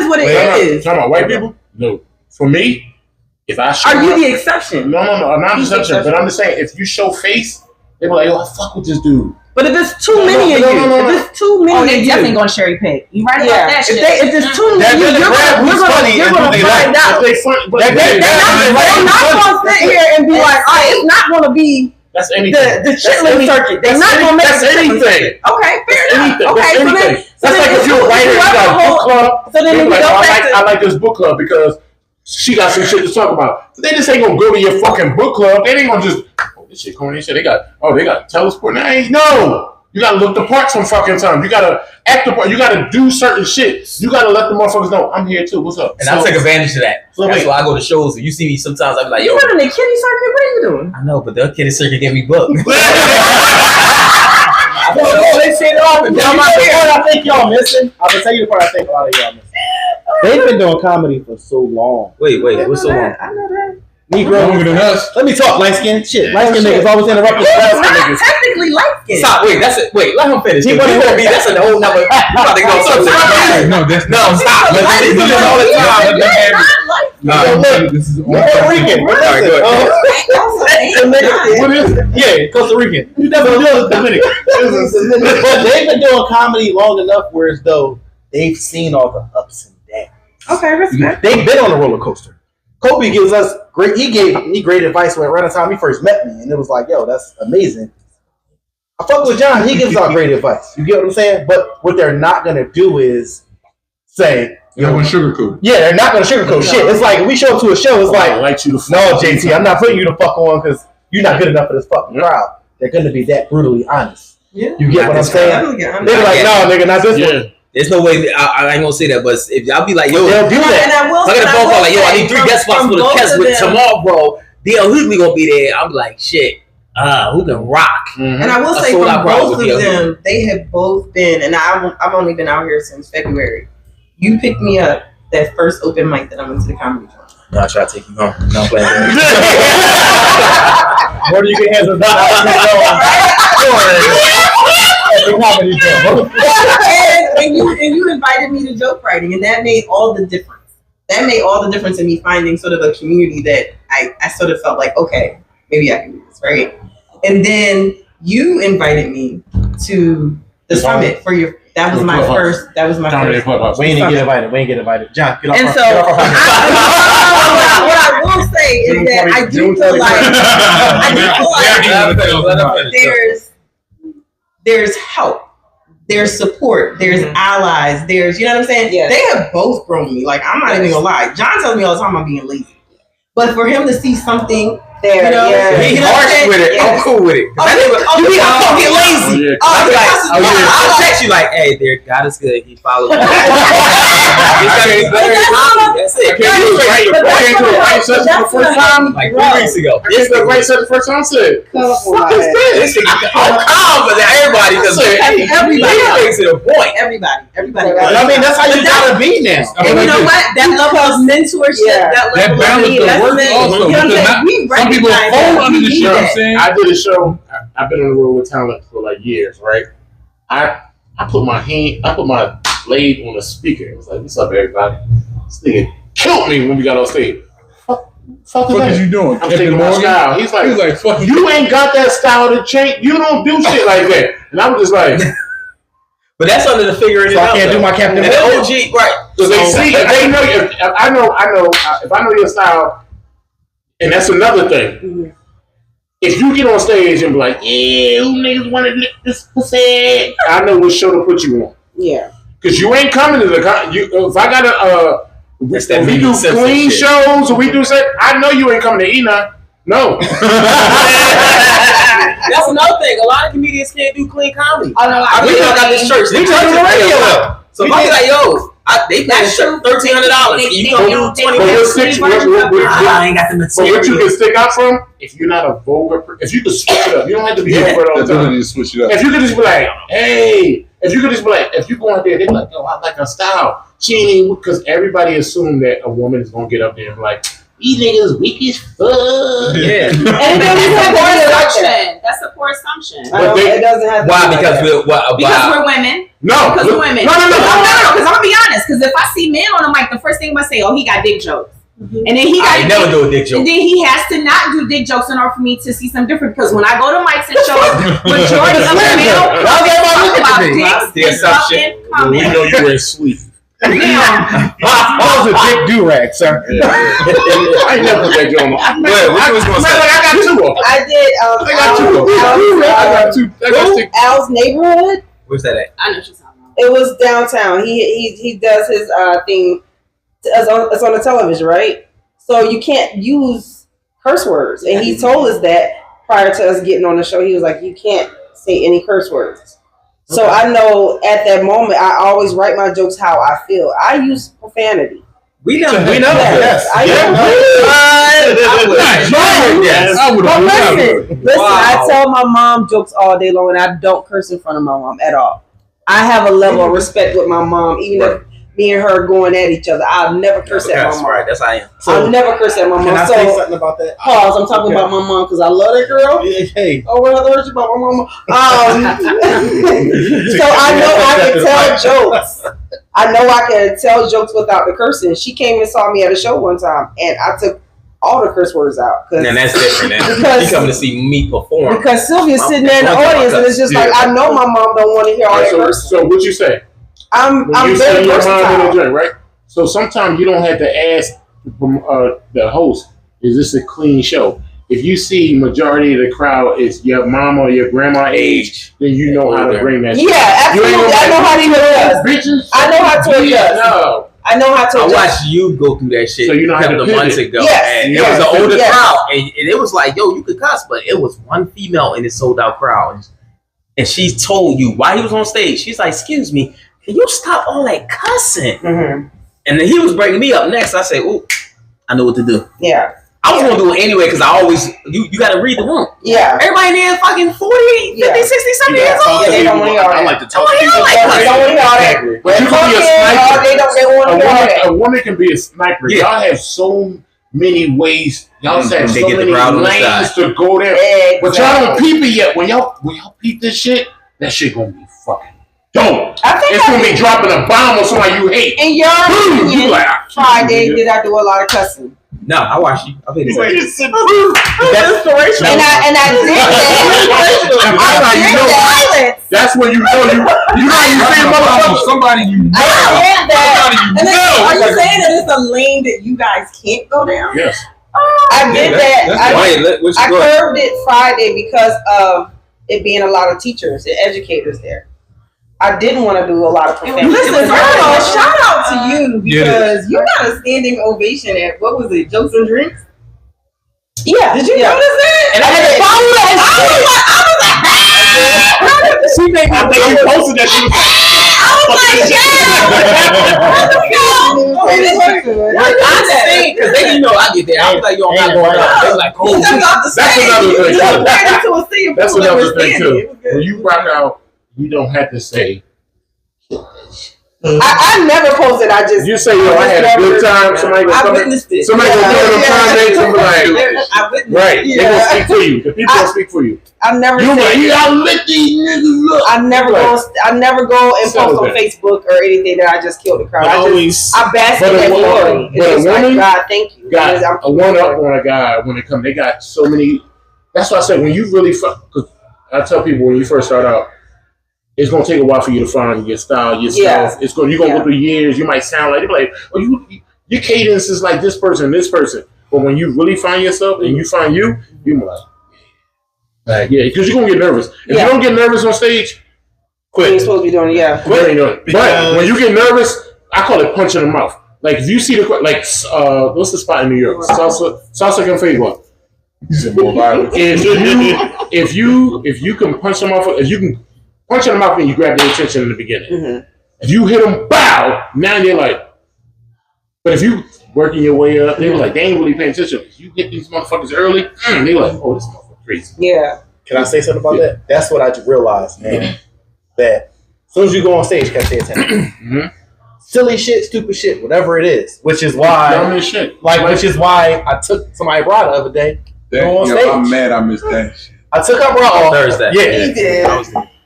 what it is. Talking about white people? No. For me, if I show are you the exception? No, I'm not the exception. But I'm just saying, if you show face, they be like, "Yo, I fuck with this dude." But if it's too many of you, if it's too many, they definitely gonna cherry pick. You right about that shit. If there's too many, you're gonna find out. They're not gonna sit here and be like, "Oh, it's not gonna be." That's anything. The chitlin circuit. They're not gonna make that's anything. Okay, fair enough. Okay, that's like if you're a writer, you got a book club. So then we go back to I like this book club because she got some shit to talk about. They just ain't gonna go to your fucking book club. They ain't gonna just this shit corny shit. They got telesport. No. You gotta look the part some fucking time. You gotta act the part. You gotta do certain shit. You gotta let the motherfuckers know I'm here too. What's up? And I take advantage of that. That's why I go to shows. And you see me sometimes. I be like, "Yo, you running the kiddie circuit? What are you doing?" I know, but the kiddie circuit get me booked. They say it all. I think y'all missing. I'm gonna tell you the part I think a lot of y'all missing. They've been doing comedy for so long. Wait, what's so long? I know that. Negro. Longer than us. Let me talk, light skin. Shit, light skin niggas always interrupting light skin niggas. Technically light skin. Stop. Wait, let him finish. That's a whole nother. You about to go something. No, stop. Let's do this all the time. This is Puerto Rican. What is it? Yeah, Costa Rican. You never know it's Dominican. But they've been doing comedy long enough where as though they've seen all the ups and downs. Okay, respect. They've been on a roller coaster. Kobe gives us great. He gave me great advice when around the time he first met me, and it was like, "Yo, that's amazing." I fuck with John. He gives out great advice. You get what I'm saying? But what they're not gonna do is say, "You're gonna sugarcoat." Yeah, they're not gonna sugarcoat shit. It's like we show up to a show. It's like, no, JT, I'm not putting you the fuck on because you're not good enough for this fucking crowd. They're gonna be that brutally honest. Yeah, you get what I'm saying? They're like, no, nigga, not this one. There's no way I ain't gonna say that, but if y'all be like, yo, they'll do that. And I will I get a phone call like, yo, I need 3 guest spots for the Kes with tomorrow, bro. DL Hughley gonna be there. I'm like, shit, who can rock? Mm-hmm. And I will say, from both of them, they have both been, and I've only been out here since February. You picked me up that first open mic that I went to the comedy club. No, I try to take you home. No, I'm playing. Where do you get hands on and you invited me to joke writing, and that made all the difference. That made all the difference in me finding sort of a community that I sort of felt like, okay, maybe I can do this, right? And then you invited me to the summit for your. That was my first. That was my first. We ain't get invited. John, get off. And so, what I will say is that I do feel like there's help, there's support, there's allies, there's, you know what I'm saying? Yes. They have both grown me. Like, I'm not even gonna lie. John tells me all the time I'm being lazy. But for him to see something there, he's harsh with it. I'm cool with it. You be fucking lazy. I'll text you like, hey, there, God is good. He followed me. That's it. Can't do the right session the first time. Like 3 weeks ago. This is the right session the first time. I said, what is this? I'm calm, but everybody does it. Everybody makes it a point. Everybody. I mean, that's how you gotta be now. And you know what? That level of mentorship, that level of investment. Some people fall under the show. I did a show. I've been on the road with talent for like years, right? I put my blade on the speaker. It was like, "What's up, everybody?" This nigga killed me when we got on stage. Fuck What is you doing? I'm taking my style. He's like, fuck you ain't got that style to change. You don't do shit like that. And I'm just like, but that's under the figuring it out. I can't do my Captain And the OG, right? so they see if they know if I know your style, and that's another thing. Mm-hmm. If you get on stage and be like, yeah, who niggas want to lick this pussy? I know what show to put you on. Yeah. Because you ain't coming to the if I got we do clean shows or we do set, I know you ain't coming to E9. No. That's another thing. A lot of comedians can't do clean comedy. Oh, no, We got this church. They turn the radio up. So if I be like, yo, they pay $1,300. You go do 20 minutes. I ain't got the material. But what you can stick out from, if you're not a vulgar, if you can switch it up, you don't have to be vulgar all the time. Switch it up. If you could just be like, hey, if you go out there, they're like, yo, I like her style. She ain't even, because everybody assumed that a woman is gonna get up there and be like, these niggas weak as fuck. Yeah. And that's a poor assumption. It doesn't have. Why? Because we're women. No. Because we're women. No. Because I'm gonna be honest. Because if I see men on the mic, the first thing I'm gonna say, oh, he got dick jokes. Mm-hmm. And then I never do a dick joke. And then he has to not do dick jokes in order for me to see some different. Because when I go to mics and shows, majority of the male talk about dicks and fucking comments. We know you were asleep. Now, that was a dick do-rag, sir. I ain't never put that joke on. I got two of them. I did. I got two. Al's Neighborhood. Where's that at? I know she's talking about. It was downtown. He does his thing. It's on the television, right? So you can't use curse words, and he told us that prior to us getting on the show. He was like, "You can't say any curse words." So I know at that moment, I always write my jokes how I feel. I use profanity. We know. Yes. Listen, I tell my mom jokes all day long, and I don't curse in front of my mom at all. I have a level of respect with my mom, even if me and her going at each other. I'll never curse at my mom. Right, that's how I am. I'll never curse at my mom. Can I say something about that? Pause. I'm talking about my mom because I love that girl. Hey. Oh, what other words about my mama? So I know I can tell jokes. I know I can tell jokes without the cursing. She came and saw me at a show one time, and I took all the curse words out. And that's different. She's coming to see me perform. Because Sylvia's sitting there in the audience, and it's just like, I know my mom don't want to hear all that cursing. So what you say? I'm very versatile. Drink, right? So sometimes you don't have to ask the host, is this a clean show? If you see majority of the crowd is your mama or your grandma age, then you know how to bring that. Yeah, absolutely. I know how to adjust. Bitches. I know how to adjust. No. I know how to adjust. I watched you go through that shit so you know a couple of months ago. Yes, and it was an older crowd. And it was like, yo, you could cuss, but it was one female in the sold out crowd. And she told you while he was on stage, she's like, excuse me, can you stop all that cussing? Mm-hmm. And then he was bringing me up next. I said, ooh, I know what to do. Yeah. I was going to do it anyway because I always, you got to read the room. Yeah. Everybody in there fucking 40, 50, 60, 70 years old. They don't want to hear all that. I like to talk. They don't want to hear all that. But you can be a sniper. They want to hear all that. A woman can be a sniper. Yeah. Y'all have so many ways. Y'all have so many lanes to go there. Exactly. But y'all don't peep it yet. When y'all peep this shit, that shit gonna be fucking dope. It's gonna be dropping a bomb on somebody you hate. In your opinion, Friday, did I do a lot of cussing? No, I watched you. I think And I did that. That's when you know you say motherfucker. Somebody you know. I did that. And then, are you saying that it's a lane that you guys can't go down? Yes. I did that. I curved it Friday because of it being a lot of teachers and educators there. I didn't want to do a lot of profanity. Listen, shout out to you because you got a standing ovation at, what was it, Jokes and Drinks? Yeah. Did you notice that? And I had to follow that. She made me think you posted that shit. I see, because they didn't know I get there. I was like, yo, I'm not going out. They was like, cool. That's another thing too. When you rock out, you don't have to say I never posted. I just You say, yo, I had a good time. Somebody gonna I come witnessed it. Somebody gonna come in the comments and be like, I witnessed right, it. they gonna speak for you. The people gonna speak for you. I've never. You like, yeah, I lit these niggas up. I never go and Settle post on that. Facebook or anything that I just killed the crowd. But I bask in that glory. It's but a just like, woman God, thank you. got a one up on a guy when it comes. They got so many. That's why I said when you really fuck. Cause I tell people when you first start out, it's gonna take a while for you to find your style, your stuff. It's gonna go through years. You might sound like they're like, oh, your cadence is like this person. But when you really find yourself and you find you like, yeah, because you're gonna get nervous. If you don't get nervous on stage, quit. You're supposed to be doing Quit. But when you get nervous, I call it punch in the mouth. Like if you see the what's the spot in New York? Salsa con Fagua. If you can punch them off, if you can punch in the mouth and you grab their attention in the beginning. Mm-hmm. If you hit them, bow, now they're like. But if you working your way up, they were like, they ain't really paying attention. If you hit these motherfuckers early, they like, oh, this motherfucker crazy. Yeah. Can I say something about that? That's what I realized, man. That as soon as you go on stage, you gotta pay attention. Silly shit, stupid shit, whatever it is. Which is why, which is why I took somebody bra the other day. Go on stage. I'm mad I missed that shit. I took her bra off Thursday. Yeah, He did.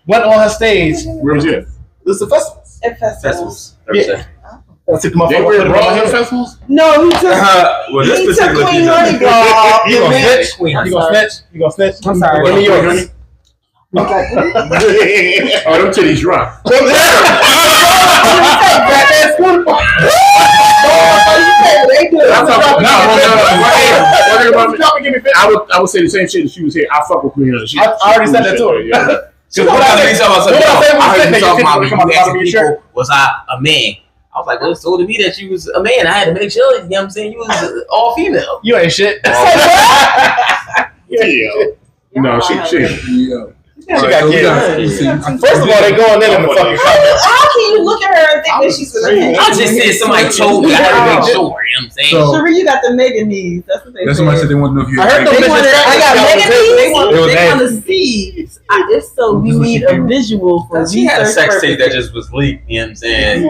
went on her stage. Where was it? This is the festival. At festivals. Yeah. I took my They phone. wear bra at festivals? No, he took. Well, this He took particular Queen season- Honey bra off. You gonna and snitch? You gonna snitch? You gonna snitch? I'm sorry. Give me yours. Oh, them titties drop. I would say the same shit if she was here. I fuck with Queen Honey. I already said that to her. Because what I was talking about, you asking people, was I a man? I was like, well, it's told to me that you was a man. I had to make sure, you know what I'm saying, you was all female. You ain't shit. No, she. She got kids. First of all, they going in the fucking comments. How can you look at her and think that she's a man? I just said somebody told me. I had to make sure. You know what I'm saying? So- Sheree, you got the mega knees. That's what they That's said. somebody said they want to know if you. I heard them They want bitches. I got mega knees. They want nasty. to see. It's so we need a visual for She had a research sex tape that purposes. just was leaked. You know what I'm saying?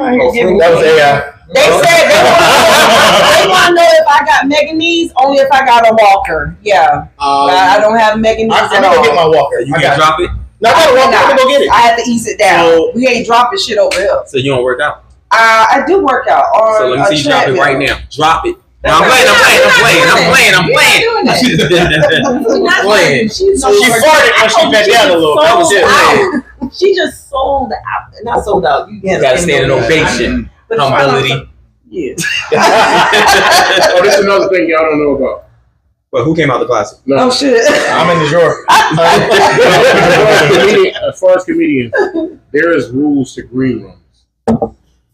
That was AI. They said they want to know if I got mega knees, only if I got a walker. Yeah. I don't have mega knees I'm at gonna all. get my walker. You I can got drop it. No, I gotta walk. I'm gonna go get it. I had to ease it down. So- We ain't dropping shit over here. So you don't work out. I do work out on So let me a see you drop it treadmill. right now. Drop it. No, I'm We're playing. not Playing. She's She farted when she bent down a little. That was it. She just sold out. Not sold out. You Gotta stand in ovation. Humility. Yeah. Oh, this is another thing y'all don't know about. Well, who came out the closet? No. Oh shit. I'm in the drawer. As far as comedians, there is rules to green rooms.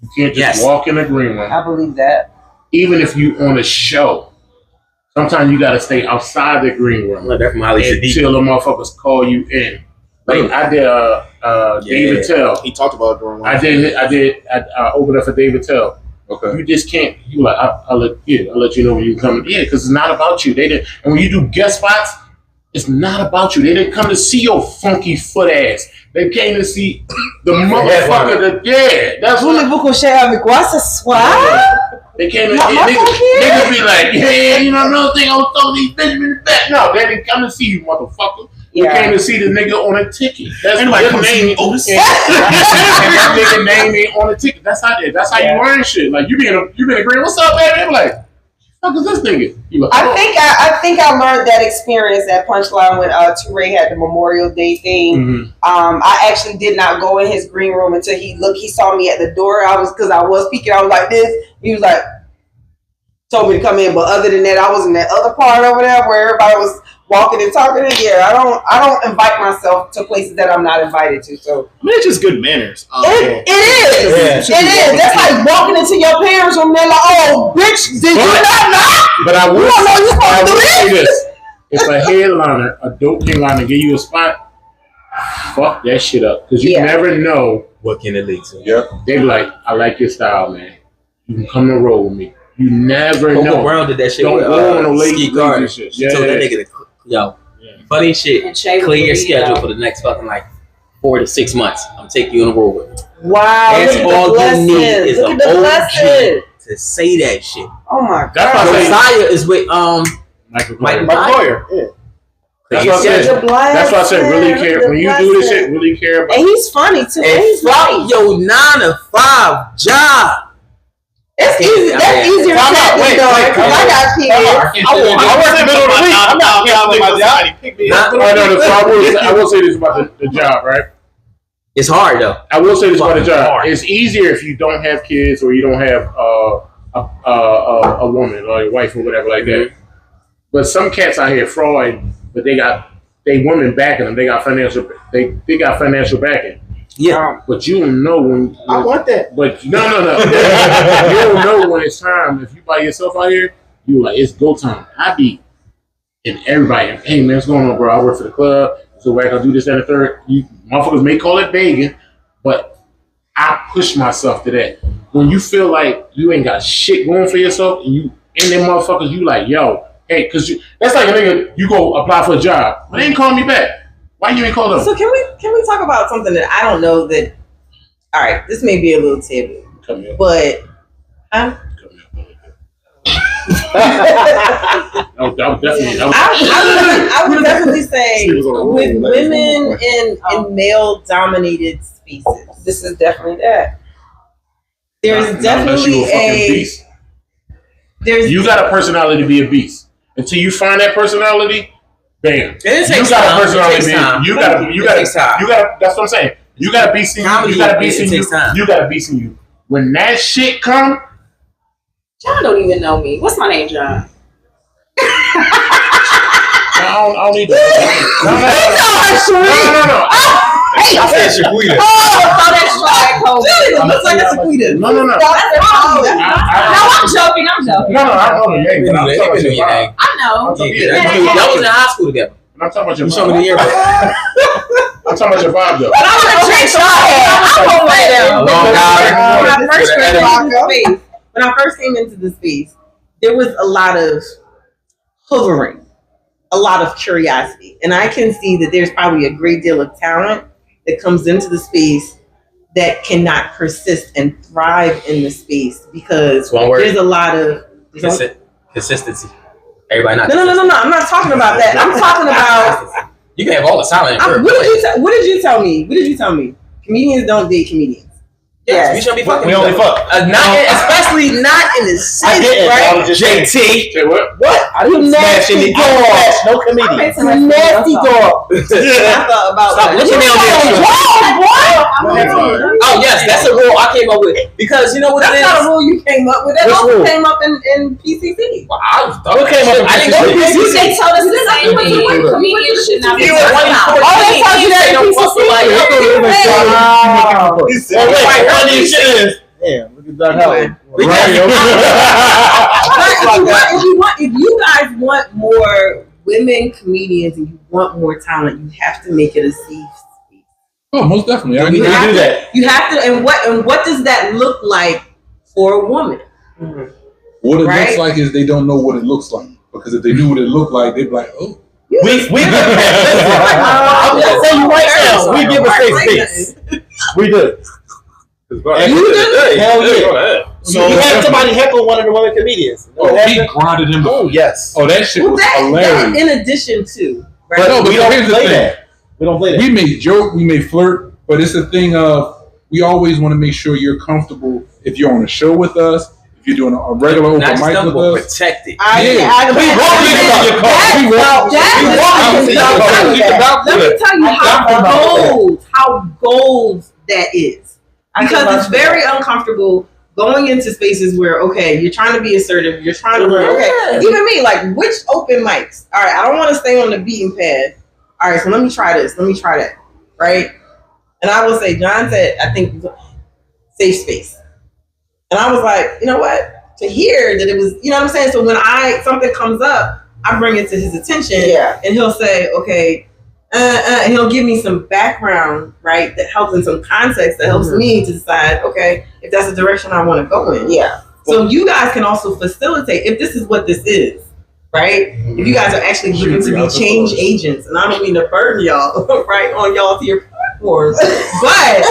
You can't just walk in a green room. I believe that. Even if you on a show, sometimes you gotta stay outside the green room That's from Holly Sadiq. until the motherfuckers call you in. Like I did David Tell. He talked about it during one. I opened up for David Tell. Okay. You just can't. You like I'll let you know when you come. Yeah, because it's not about you. They didn't. And when you do guest spots, it's not about you. They didn't come to see your funky foot ass. They came to see the motherfucker. That's what. Voulez-vous coucher avec moi ce soir? They came to My niggas be like, yeah, you know, another thing, I'm throwing these bitches in the back. No, they didn't come to see you, motherfucker. They came to see the nigga on a ticket. That's Anybody his come see name. me, Otis? And that nigga name ain't on the ticket. That's how you learn shit. Like you been agreeing, what's up, man? They be like, fuck is this nigga? You like, I think I learned that experience at Punchline when Touré had the Memorial Day thing. Mm-hmm. I actually did not go in his green room until he saw me at the door. Because I was peeking, I was like this. He was like, told me to come in, but other than that, I was in that other part over there where everybody was walking and talking. And yeah, I don't invite myself to places that I'm not invited to. So I mean, it's just good manners. it is. It is. That's like walking into your parents' room. They're like, "Oh, bitch, did you not know?" But I will say this: if a headliner, a dope headliner, give you a spot, fuck that shit up because you never know what can it lead to. Yep. They be like, I like your style, man. You can come and roll with me. You never know. Coco Brown did that shit. Don't with go on no Ski Carter. shit. She told that nigga to, funny shit. Clear your schedule for the next fucking 4 to 6 months. I'm taking you on the road with me. Wow. That's look at all the you need blessings. is Look an at the OG blessing. to say that shit. Oh my That's why I god. say Josiah is with Michael Mike My lawyer. Yeah. That's what I Look at said. the blessing. That's why I said really Look care at the when you do this blessing. shit. Really care about. And he's funny too. And and he's fuck funny. your 9 to 5 job. It's easy. That's easier Time said out. than Wait, done. wait, Because wait. I got kids. I work in the middle of the week. I'm not canceling my job. No. So I will say this about the job, right? It's hard though. I will say this about the job. Hard. It's easier if you don't have kids or you don't have a woman or a wife or whatever like that. But some cats out here fraud, but they women backing them. They got financial backing. Yeah. But you don't know when. I want that. But no. You don't know when it's time. If you by yourself out here, you like it's go time. I be and everybody. Hey man, what's going on, bro? I work for the club, so we're gonna do this and the third. You motherfuckers may call it begging, but I push myself to that. When you feel like you ain't got shit going for yourself, and you and them motherfuckers, you like yo, hey, cause that's like a nigga. You go apply for a job, but they ain't calling me back. Why you ain't call them? So can we talk about something that I don't know that? All right, this may be a little taboo, Come here. but I would definitely say with women in male dominated spaces, This is definitely that. there's definitely beast. You got a personality to be a beast. Until you find that personality, bam. It got a personality. You got. That's what I'm saying. You got a beast in you. You got a beast in you. You got a beast in you. When that shit come, John don't even know me. What's my name, John? I don't need that. No. I said Shaquita. Oh, that's right. it looks like a sequita. No. No, I'm joking. No, I don't know the name. I'm talking about your vibe. I know. Y'all was in high school together. I'm talking about your You showed me vibe. the year. I'm talking about your vibe though. But I want to change When I first came into the space, there was a lot of hovering, a lot of curiosity. And I can see that there's probably a great deal of talent that comes into the space that cannot persist and thrive in the space because there's a lot of consistency. Everybody not. No. I'm not talking about that. I'm talking about. You can have all the talent. What did you tell me? Comedians don't date comedians. Yes, we shouldn't be fucking. We only fuck. Especially not in the city, right? JT. Say what? I didn't smash any doors. No comedian. You nasty dog. I thought about Stop looking me on there. Oh yes, that's a rule I came up with because you know what That's it is. not a rule you came up with. That Which also rule? came up in PCC. Well, I What came up in I didn't go to PCC? They told us the same thing. Comedians should not be You were 24. Oh, they told you that in Damn, look at Doug Howard. If you guys want more women comedians and you want more talent, you have to make it a safe space. Oh, most definitely. You do have that. You have to, and what does that look like for a woman? What it Right? looks like is they don't know what it looks like. Because if they knew what it looked like, they'd be like, oh. I'm gonna tell you right now, we give a safe space. We do. Hell yeah. So you had somebody heckle one of the women comedians. Oh, he grinded him. Oh yes. Oh, that shit was hilarious. In addition to, right? But No, but we don't here's the play thing. that. We don't play that. We may joke, we may flirt, but it's a thing of we always want to make sure you're comfortable if you're on a show with us, if you're doing a regular open mic with us. Protected. Let me tell you how gold that is. Because it's very uncomfortable going into spaces where, okay, you're trying to be assertive, you're trying to learn. Okay, even me, like, which open mics? All right, I don't want to stay on the beaten path. All right, so let me try this, let me try that, right? And I will say, John said, I think, safe space. And I was like, you know what? To hear that it was, you know what I'm saying? So when something comes up, I bring it to his attention, and he'll say, okay, and he'll give me some background, right, that helps in some context that helps me to decide, okay, if that's the direction I want to go in. Yeah. So you guys can also facilitate, if this is what this is, right? If you guys are actually looking to be change agents, and I don't mean to burden y'all, right, on y'all to your platforms, but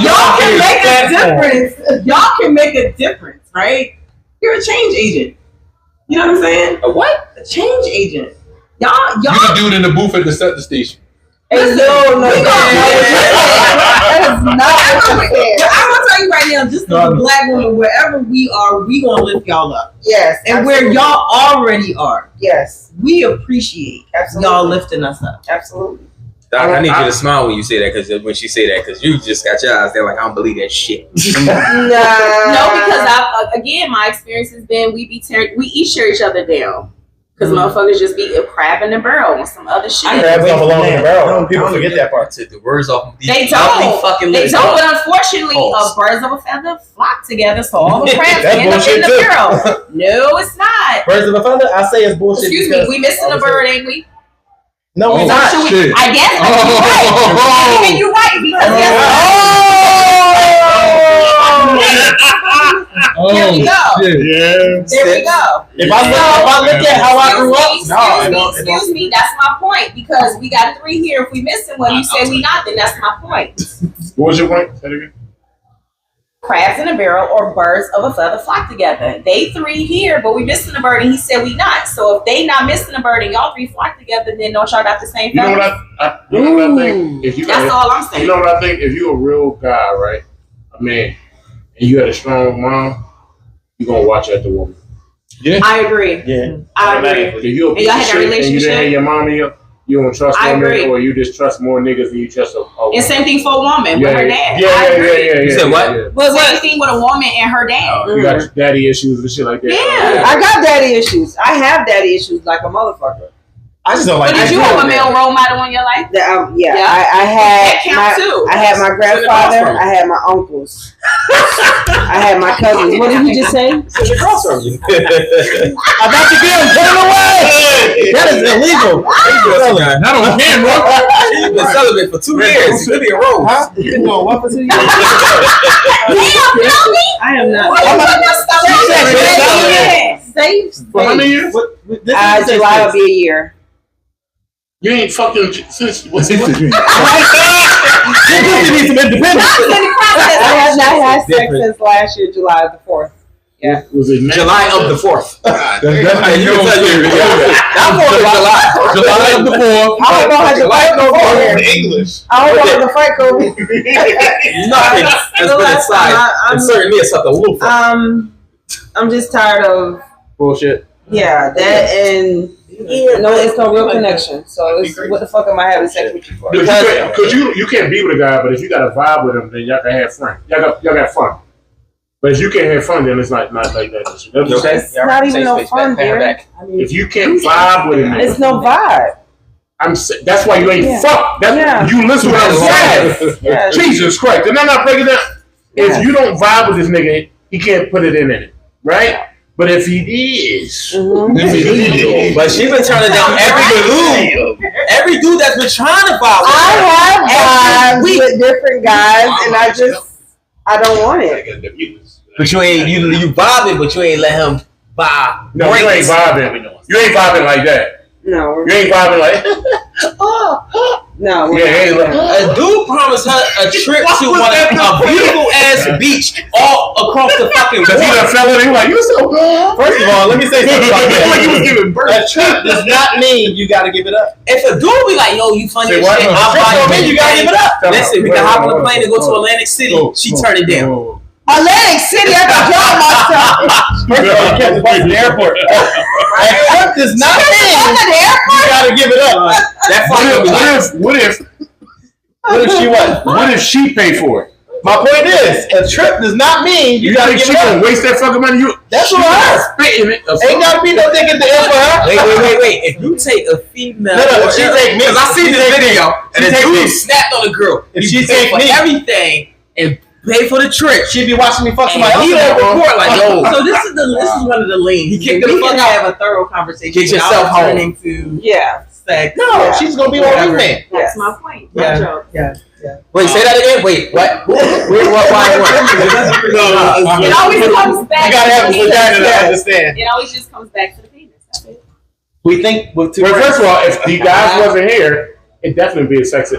y'all can make a difference. Y'all can make a difference, right? You're a change agent. You know what I'm saying? A what? A change agent. Y'all. You can do it in the booth at the station. Hey, no, that is not what you said. I'm gonna tell you right now, just as a black woman, wherever we are, we gonna lift y'all up. Yes, and absolutely. where y'all already are. Yes, we appreciate y'all lifting us up. Absolutely. Doc, I need you to smile when you say that, because when she say that, because you just got your eyes there like I don't believe that shit. No, because again, my experience has been we share each other down. Because motherfuckers just be a crab in the barrel on some other shit. Crabs don't belong in the barrel. People forget that part. Took the words off of these. They don't. Fucking But unfortunately, birds of a feather flock together, so all the crabs end up in the barrel. No, it's not. Birds of a feather? I say it's bullshit. Excuse me, we missing a bird, ain't we? No, we're not. I guess you're right. Even you're right because there we go. There we go. If I look at how I grew up, excuse me, that's my point. Because we got 3 here. If we missing one, you say we not, then that's my point. What was your point? Say it again. Crabs in a barrel or birds of a feather flock together. They 3 here, but we missing a bird, and he said we not. So if they not missing a bird and y'all 3 flock together, then don't y'all got the same feathers? You know what I think? That's all I'm saying. You know what I think? If you're a real guy, right? I mean, and you had a strong mom, you're gonna watch at the woman. Yeah, I agree. Yeah, I agree. If you're a and y'all had that relationship, and you didn't have your mommy, you don't trust I women, agree. or you just trust more niggas than you trust a woman. And same thing for a woman with her dad. Yeah, I agree. You said what? Well, same thing with a woman and her dad. You got daddy issues and shit like that. Yeah. I got daddy issues. I have daddy issues like a motherfucker. I just don't like. But did you have a male role model in your life? I That count too. I had my grandfather. I had my uncles. I had my cousins. What did you just say? Across from you. About to get him taken away. That is illegal. not on camera. You've been celibate for 2 years. You could be a rose. Huh? You been doing what for 2 years? I am not. Safe. For how many years? July will be a year. You ain't fucking since what's it? You need some independence. I have not had sex since last year, July the 4th. Yeah. Was it July of the 4th. That's how you know. July of the 4th. I don't know how July goes English. I don't know how the fight goes. Nothing has been inside. And certainly it's something a little I'm just tired of bullshit. Yeah, that and it's no real connection. So it's, what the fuck am I having sex with you for? Because you can't be with a guy, but if you got a vibe with him, then y'all can have fun. Y'all got fun. But if you can't have fun, then it's not like that. It's not even no fun, dude. If you can't vibe with him, it's no vibe. That's why you ain't fuck. You listen to what I'm saying. Yes. Jesus Christ. And I'm not breaking down. If you don't vibe with this nigga, he can't put it in it. Right? But if he is, but she's been turning down every dude that's been trying to vibe. I have vibes with different guys, and I don't want it. But you ain't you vibing, but you ain't let him vibe. No, you ain't vibing. You ain't vibing like that. No, you ain't vibing like. No. A dude promised her a trip to a beautiful ass beach all across the fucking world. Because he done fell in, he was like, you so good. First of all, let me say something about that. Like he was giving birth. A trip does not mean you gotta give it up. If a dude be like, yo, you funny as shit, I'll buy you gotta give it up. Listen, we can hop on a plane and go to Atlantic City. She turned it down. Atlantic City, I can drive myself. First of all, you can't bus in the airport. A trip does not mean you gotta give it up. What if she what? What if she paid for it? My point is, a trip does not mean you gotta give it up. Waste that fucking money. That's what I heard. Spitting it. Ain't gotta be no dick at the end for her. Wait. If you take a female, no, she take me. Because I seen this video, and the dude snapped on a girl. If she take me everything and pay for the trip, she'd be watching me fuck somebody else. He on report like, yo. So this is one of the lanes. He kicked the we fuck can out. have a thorough conversation. Get yourself without home. turning to sex. No, she's gonna be on wingman. That's my point. Yeah. Wait, say that again. Wait, what? Why? It always comes back. You gotta have a to the vagina penis. to understand. It always just comes back to the penis. That's it. We think with two. Well, first of all, if the guys wasn't here, it'd definitely be a sex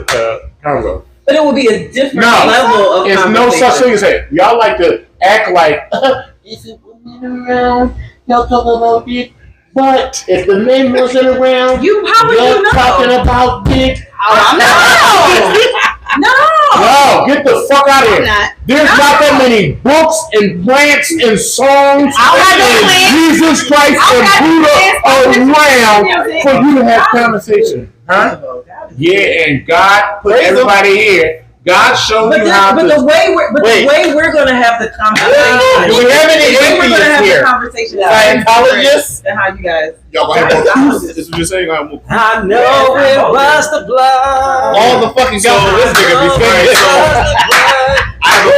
convo. But it would be a different No, level of it's no such thing as that. Y'all like to act like if it women around, y'all talk about dick. But if the men wasn't around, how would you're you know? talking about dick. No. No, get the fuck out of here. not. There's not that many books and plants and songs and Jesus Christ and Buddha around for you to have conversation. Huh? Yeah, and God put everybody here. God showed you how to. The way we're gonna have the conversation. Do we have any atheists here? Scientologists? And how you guys? Y'all gonna have more. This is what you're saying. I know it was the blood. All the fucking guys this nigga be saying. I have a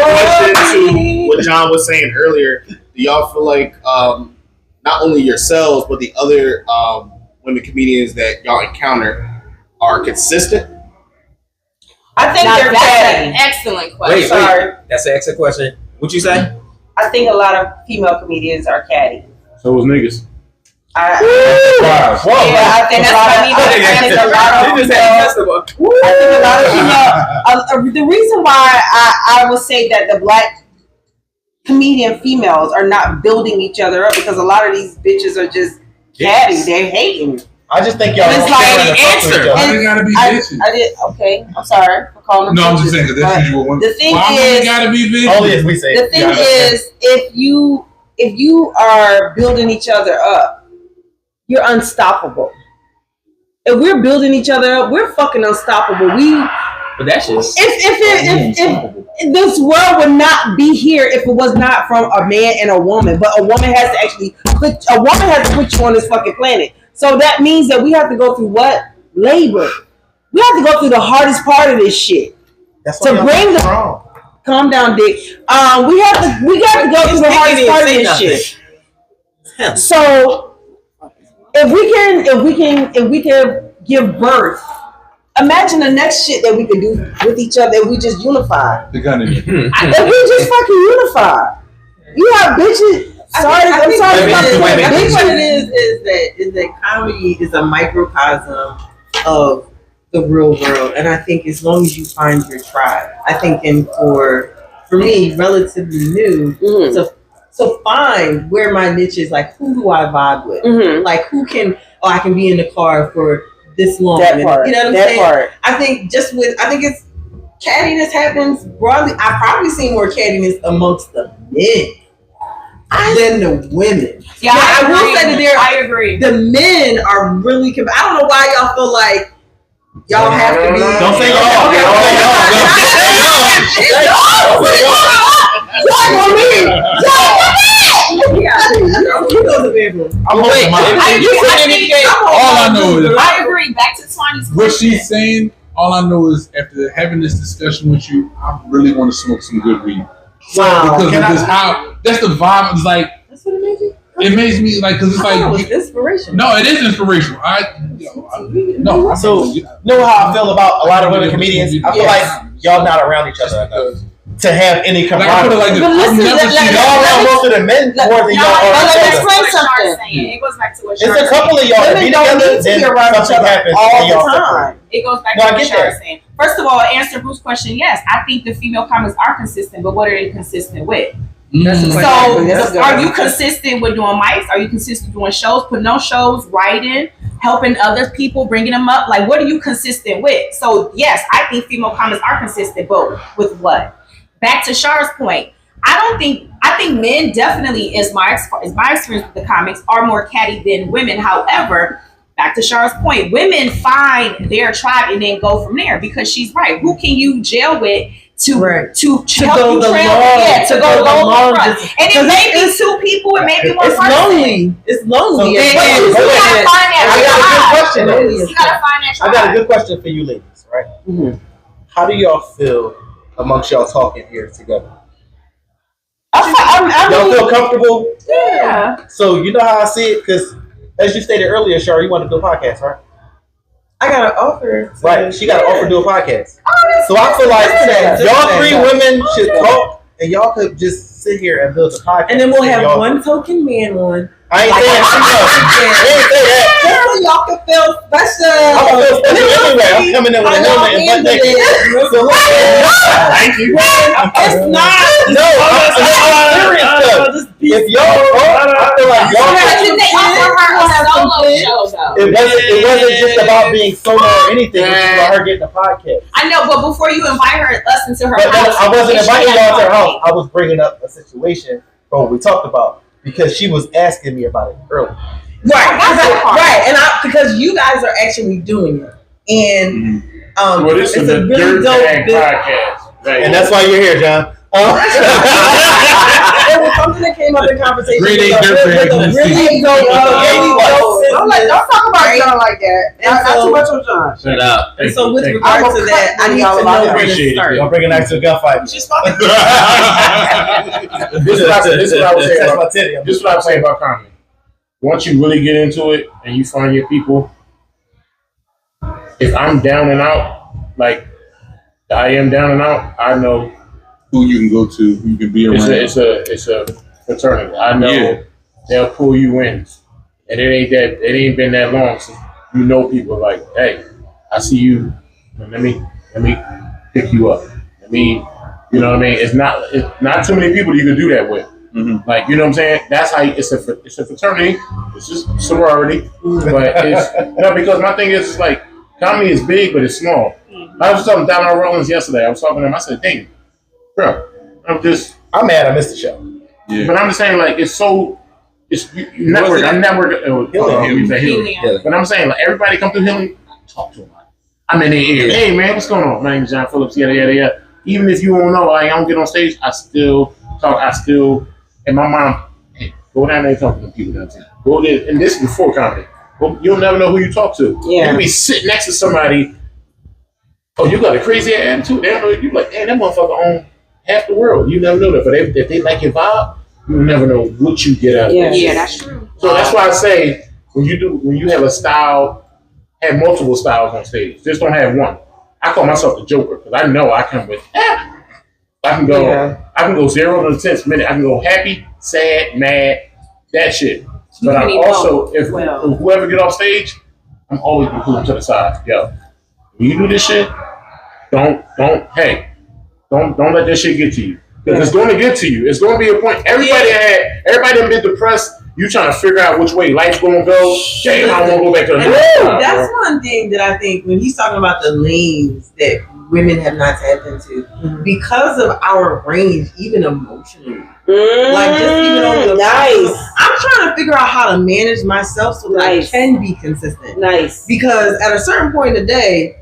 question to what John was saying earlier. Do y'all feel like not only yourselves but the other women comedians that y'all encounter are consistent? I think they're That's catty. an excellent question. Wait, Sorry. that's an excellent question. What'd you say? I think a lot of female comedians are catty. So was niggas. I think That's what I mean. I think a lot of female. The reason why I would say that the black comedian females are not building each other up because a lot of these bitches are just catty. They're hating. I just think y'all And it's don't like care the to fuck with answer. each other. Why they gotta be bitches? I did okay. I'm sorry for calling them. No, I'm bitches, just saying because that's but usual women. the thing Why is, they gotta be bitches? Only if we say the it. thing is, if you are building each other up, you're unstoppable. If we're building each other up, we're fucking unstoppable. But that's just. If this world would not be here if it was not from a man and a woman, but a woman has to put you on this fucking planet. So that means that we have to go through what? Labor. We have to go through the hardest part of this shit. That's To why bring the wrong. calm down, Dick. We have to go through the hardest part of this shit. So if we can give birth, imagine the next shit that we could do with each other if we just unify. The gun in it. If we just fucking unify. You have bitches. I think what bitches. it is that comedy is a microcosm of the real world, and I think as long as you find your tribe, I think, and for me, relatively new, to find where my niche is, like who do I vibe with, like who can I can be in the car for this long, That part. you know what I'm saying? Part. I think it's cattiness happens broadly. I've probably seen more cattiness amongst the men than the women. Yeah, I will say that I agree. the men are really. I don't know why y'all feel like y'all have to be. Don't say All I know is I agree. Back to Tawny's what she's saying. All I know is after having this discussion with you, I really want to smoke some good weed. Wow. Because of this, how that's the vibe. It's like That's what it makes you. it makes me like because it's I thought it like was inspiration. no, it is inspirational. No. So you know how I feel about a lot of women comedians? I feel like y'all not around each other enough to have any camaraderie. Like But listen, Y'all around most of the men more than y'all are. let me each other. explain something. It goes back to what It's Shar a couple of y'all that be Women don't together, need to then be around each something other happens all and y'all the separate. time. It goes back No, I to what get Shar that. is saying. First of all, answer Bruce's question. Yes, I think the female comics are consistent, but what are they consistent with? So, are you consistent with doing mics? Are you consistent doing shows, putting on shows, writing, helping other people, bringing them up? Like, what are you consistent with? So, yes, I think female comics are consistent, but with what? Back to Shar's point. I think men definitely, is my experience with the comics, are more catty than women. However, back to Shar's point, women find their tribe and then go from there because she's right. Who can you jail with to help you trail? To go long run. And it may be two people, it may be one person. Lonely. It's lonely. You gotta find that tribe. You gotta find that tribe. I got a good question for you ladies, right? Mm-hmm. How do y'all feel amongst y'all talking here together? Y'all feel comfortable? Yeah. So you know how I see it? Because as you stated earlier, Shar, you want to do a podcast, right? I got an offer. Right. She got an offer to do a podcast. So I feel like y'all three women should talk and y'all could just sit here and build a podcast. And then we'll have one token man on, I ain't saying she was. I ain't say that. Just so y'all can feel special. I'm gonna feel special anyway. I'm coming in with a helmet and butt naked. So, Thank you. It's not. no, I'm serious stuff. If y'all, I feel like y'all. They offer her a solo show though. It wasn't just about being solo or anything. It was about her getting a podcast. I know, but before you invite us into her But house, I wasn't she inviting had y'all to her coffee. house. I was bringing up a situation from what we talked about because she was asking me about it earlier. Right, and because you guys are actually doing it, and Well, this it's is a a really Dirt dope Bag business. podcast. Right. And that's why you're here, John. It was something that came up in conversation. Grade with A dirt bag a on the really street. dope, Really dope. Don't talk about John like that. And Not so- too much on John. Shut up. And so, with Thank you. regards to that, I need to know where to Appreciate it, start. Don't bring it next to a gunfight. She's fucking. This is what I was saying. That's my titty. This is what I was saying about comedy. Once you really get into it and you find your people, if I'm down and out, like I am down and out, I know Who you can go to, who you can be around. it's a fraternity. I know Yeah. they'll pull you in, and it ain't been that long since you know people like, hey, I see you. Let me pick you up. You know what I mean? It's not too many people you can do that with. Mhm. Like, you know what I'm saying? That's how it's a fraternity. It's just sorority, but it's no, because my thing is it's like comedy is big, but it's small. I was talking to Donald Rollins yesterday. I was talking to him. I said, "Dang, bro, I'm mad I missed the show. Yeah. But I'm just saying, like, it's network. I'm network. Helium. But I'm saying, like, everybody come through Healing, talk to them. I'm in their ear. Hey, man, what's going on? My name is John Phillips. Yada yada yada. Even if you don't know, like, I don't get on stage. I still talk. And my mom, hey, go down there and talk to the people downtown. Go there, and this is before comedy. You'll never know who you talk to. Yeah. You can be sitting next to somebody. Oh, you got a crazy attitude. They don't know. You like, hey, that motherfucker own half the world. You never know that. But if they like your vibe, you'll never know what you get out of it. Yeah, that's true. So that's why I say when you have a style, have multiple styles on stage. Just don't have one. I call myself the Joker because I know I come with. I can go 0 to the 10th minute. I can go happy, sad, mad, that shit. But I'm also if whoever get off stage, I'm always gonna pull them to the side. Yo, when you do this shit, don't let that shit get to you. Because it's going to get to you. It's going to be a point. Everybody done been depressed. You trying to figure out which way life's going to go. Damn, I want to go back to the That's one thing that I think when he's talking about the lanes that women have not tapped into, because of our range, even emotionally. Like just even on the I'm trying to figure out how to manage myself so that I can be consistent. Because at a certain point in the day,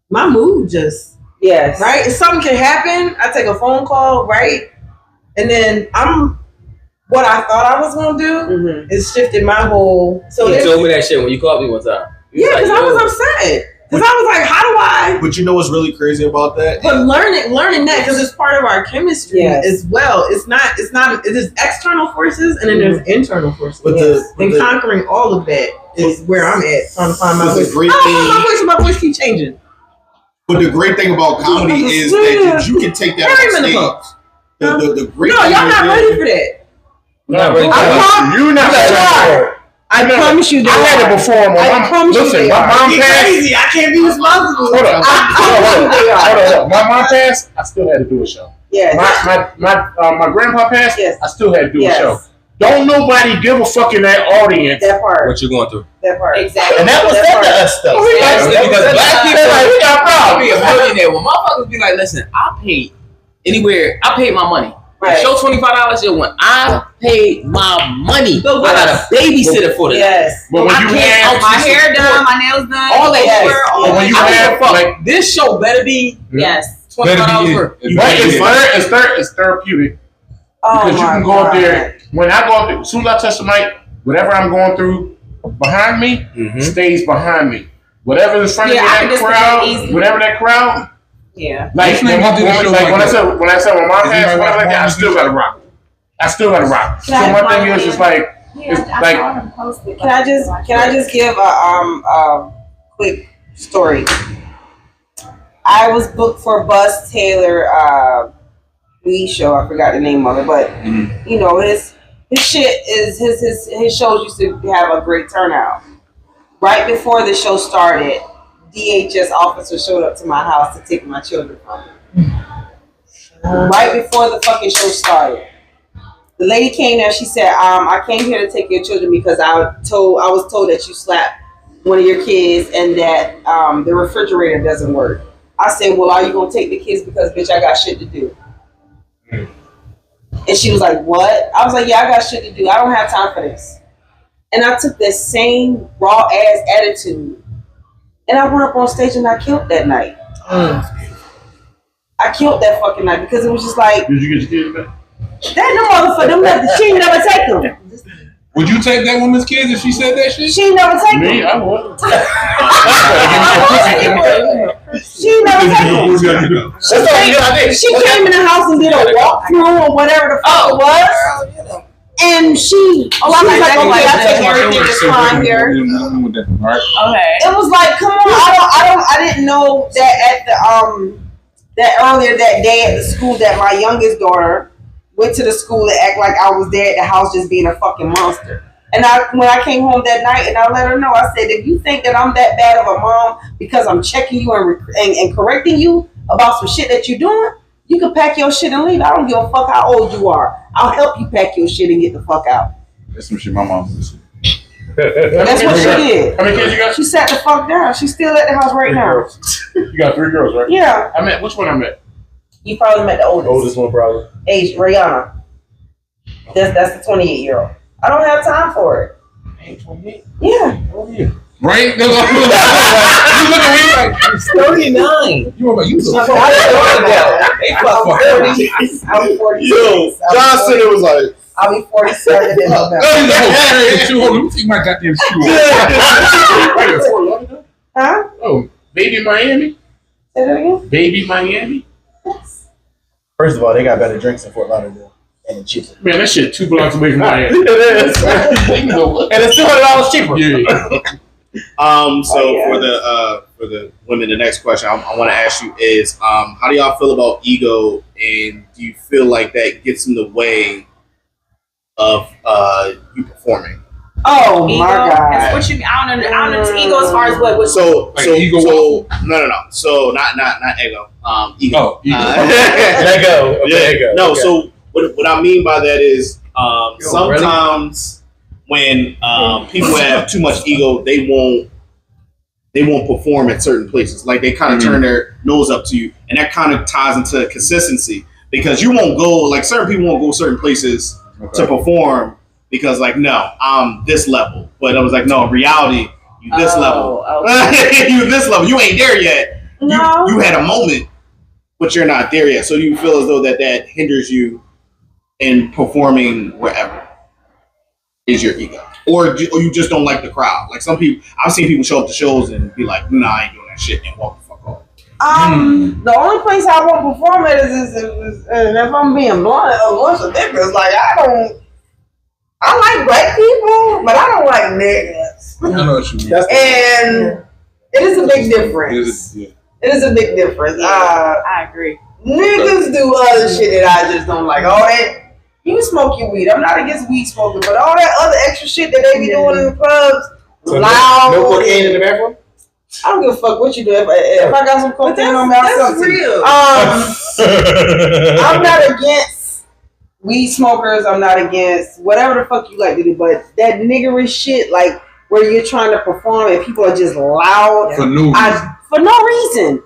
my mood just right. If something can happen, I take a phone call, right, and then what I thought I was gonna do is shifted my whole. So you told me that shit when you called me one time. Yeah, because I was upset. Because I was like, how do I? But you know what's really crazy about that? But learning that because it's part of our chemistry as well. It's there's external forces and then there's internal forces. And conquering all of that is where I'm at, trying to find my voice. My voice keeps changing. But the great thing about comedy is that you can take that on stage. The great thing y'all not ready for that. You're not ready. I promise you that. I had it before. I promise you listen, they my are. mom passed. Crazy. I can't be responsible. Hold on. My mom passed. I still had to do a show. Yes. My grandpa passed. Yes. I still had to do a show. Don't nobody give a fuck in that audience. That part. What you going through? That part. Exactly. And that was said to us though. Because black people like, we got I'll be a problems. millionaire. When motherfuckers be like, listen, I paid my money. Right. Show $25 here when I paid my money. I got a babysitter for this. Yes. But when I you can't have my hair done, my nails done, all that Yes. shit. But when you I don't have give a fuck. like This show better be yes. $25 worth. it's therapeutic. Oh Because you my can go up there. When I go up there, as soon as I touch the mic, whatever I'm going through behind me stays behind me. Whatever is in front of me, I can that just forget crowd, easily. whatever that crowd. Yeah. Like What's the name of the show like when I that? said when my mom Is passed, anybody like that, I watching still this gotta rock. I still gotta rock. So my thing is just like it's like Can I just give a quick story? I was booked for Buzz Taylor weed show. I forgot the name of it, but you know his his shit is his shows used to have a great turnout. Right before the show started, DHS officer showed up to my house to take my children from me. Right before the fucking show started. The lady came there, she said, I came here to take your children because I was told that you slapped one of your kids and that the refrigerator doesn't work. I said, well, are you gonna take the kids because bitch I got shit to do? And she was like, what? I was like, yeah, I got shit to do. I don't have time for this. And I took that same raw ass attitude and I went up on stage and I killed that night. I killed that fucking night because it was just like. Did you get your kids back? That no motherfucker, she never take them. Would you take that woman's kids if she said that shit? She never take them. Me, I would. She never take them. She came in the house and did a walkthrough or whatever the fuck it was. And she, I was like, I take everything that's fine here. Okay. It was like, come on, I didn't know that at the that earlier that day at the school that my youngest daughter went to the school to act like I was there at the house just being a fucking monster. And when I came home that night and I let her know, I said, if you think that I'm that bad of a mom because I'm checking you and correcting you about some shit that you're doing, you can pack your shit and leave. I don't give a fuck how old you are. I'll help you pack your shit and get the fuck out. That's some shit my mom said. That's what she did. How many kids you got? She sat the fuck down. She's still at the house right now. You got 3 girls, right? Yeah. I met, which one I met? You probably met the oldest. Oldest one, probably. Age, Rihanna. That's the 28-year-old. I don't have time for it. Hey, 28. Yeah. Oh, yeah. Right? You look at me like, He's 39. you were you so I thought about it. They I'm 40. I'm 46. Yo, John said it was like. I'll be 47 in November. Let me take my goddamn shoe off. Right in Fort Lauderdale? Huh? Oh, baby Miami? Say that again? Baby Miami? First of all, they got better drinks in Fort Lauderdale and cheaper. Man, that shit 2 blocks away from Miami. It is. And it's $200 cheaper. Yeah. For the women, the next question I want to ask you is, how do y'all feel about ego, and do you feel like that gets in the way of you performing? Oh Ego? my God. That's what you mean. I don't know. Ego as far as what? So ego no. So not ego. Ego. Oh, ego. Let go. Yeah. There you go. No. Okay. So what I mean by that is sometimes when people have too much ego, they won't perform at certain places. Like they kind of turn their nose up to you, and that kind of ties into consistency because you won't go like certain people won't go certain places to perform because like no, I'm this level, but I was like no, in reality you this level, Okay. you this level, you ain't there yet. No. You had a moment, but you're not there yet. So you feel as though that hinders you in performing wherever. Is your ego, or you just don't like the crowd? Like some people, I've seen people show up to shows and be like, "Nah, I ain't doing that shit," and walk the fuck off. The only place I won't perform at is if I'm being blunt or ridiculous. Like I like black people, but I don't like niggas. I know what you mean. And it is a big difference. Yeah. It is a big difference. I agree. Niggas do other shit that I just don't like. All that. You can smoke your weed. I'm not against weed smoking, but all that other extra shit that they be doing in the clubs, So loud. no cocaine in the bathroom? I don't give a fuck what you do. If I got some cocaine on me, I'll That's sell it to you. real. I'm not against weed smokers. I'm not against whatever the fuck you like to do, but that niggerish shit, like where you're trying to perform and people are just loud For no reason. for no reason.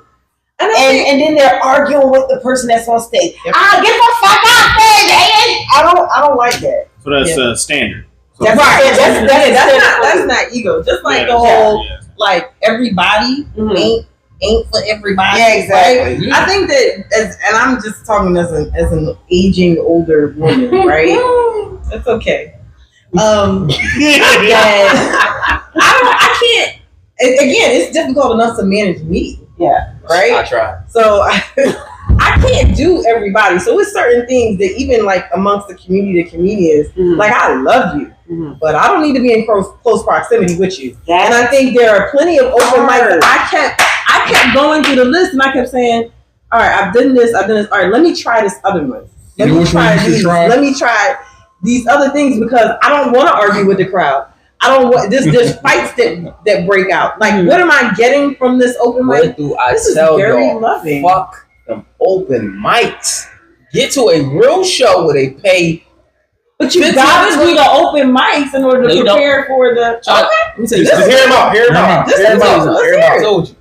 And then they're arguing with the person that's on stage. Get the fuck off stage, man! I don't like that. So that's standard. So That's right. That's not ego. Just like the whole like everybody ain't for everybody. Yeah, exactly. Right? I think that and I'm just talking as an aging older woman, right? That's okay. That I can't. Again, it's difficult enough to manage me. Yeah. Right. I try. So I can't do everybody. So it's certain things that even like amongst the community of comedians, like I love you, but I don't need to be in close proximity with you. And I think there are plenty of open mics. I kept going through the list and I kept saying, all right, I've done this. All right, let me try this other one. Let me try these. Let me try these other things because I don't want to argue with the crowd. I don't want there's fights that break out. Like, what am I getting from this open mic? What do I This is tell very y'all? loving. Fuck them open mics. Get to a real show where they pay. But you 15, gotta do 20. the open mics in order No, to you don't. prepare for the. Let me tell you Just hear him out. Hear him out. This Hear him is out. all- Hear him I out. told you.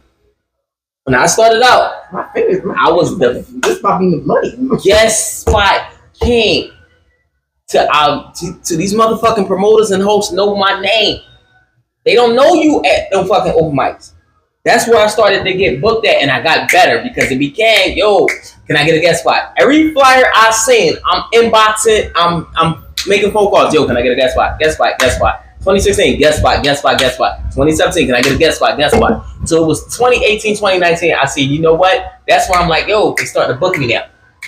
When I started out, My fingers. I was the This about being the money. guest spot king. To these motherfucking promoters and hosts know my name. They don't know you at no fucking open mics. That's where I started to get booked at, and I got better because it became, yo, can I get a guest spot? Every flyer I seen, I'm inboxing, I'm making phone calls. Yo, can I get a guest spot? Guest spot, guest spot. 2016, guest spot, guest spot, guest spot. 2017, can I get a guest spot, guest spot? So it was 2018, 2019. I see, you know what? That's where I'm like, yo, they started to book me now.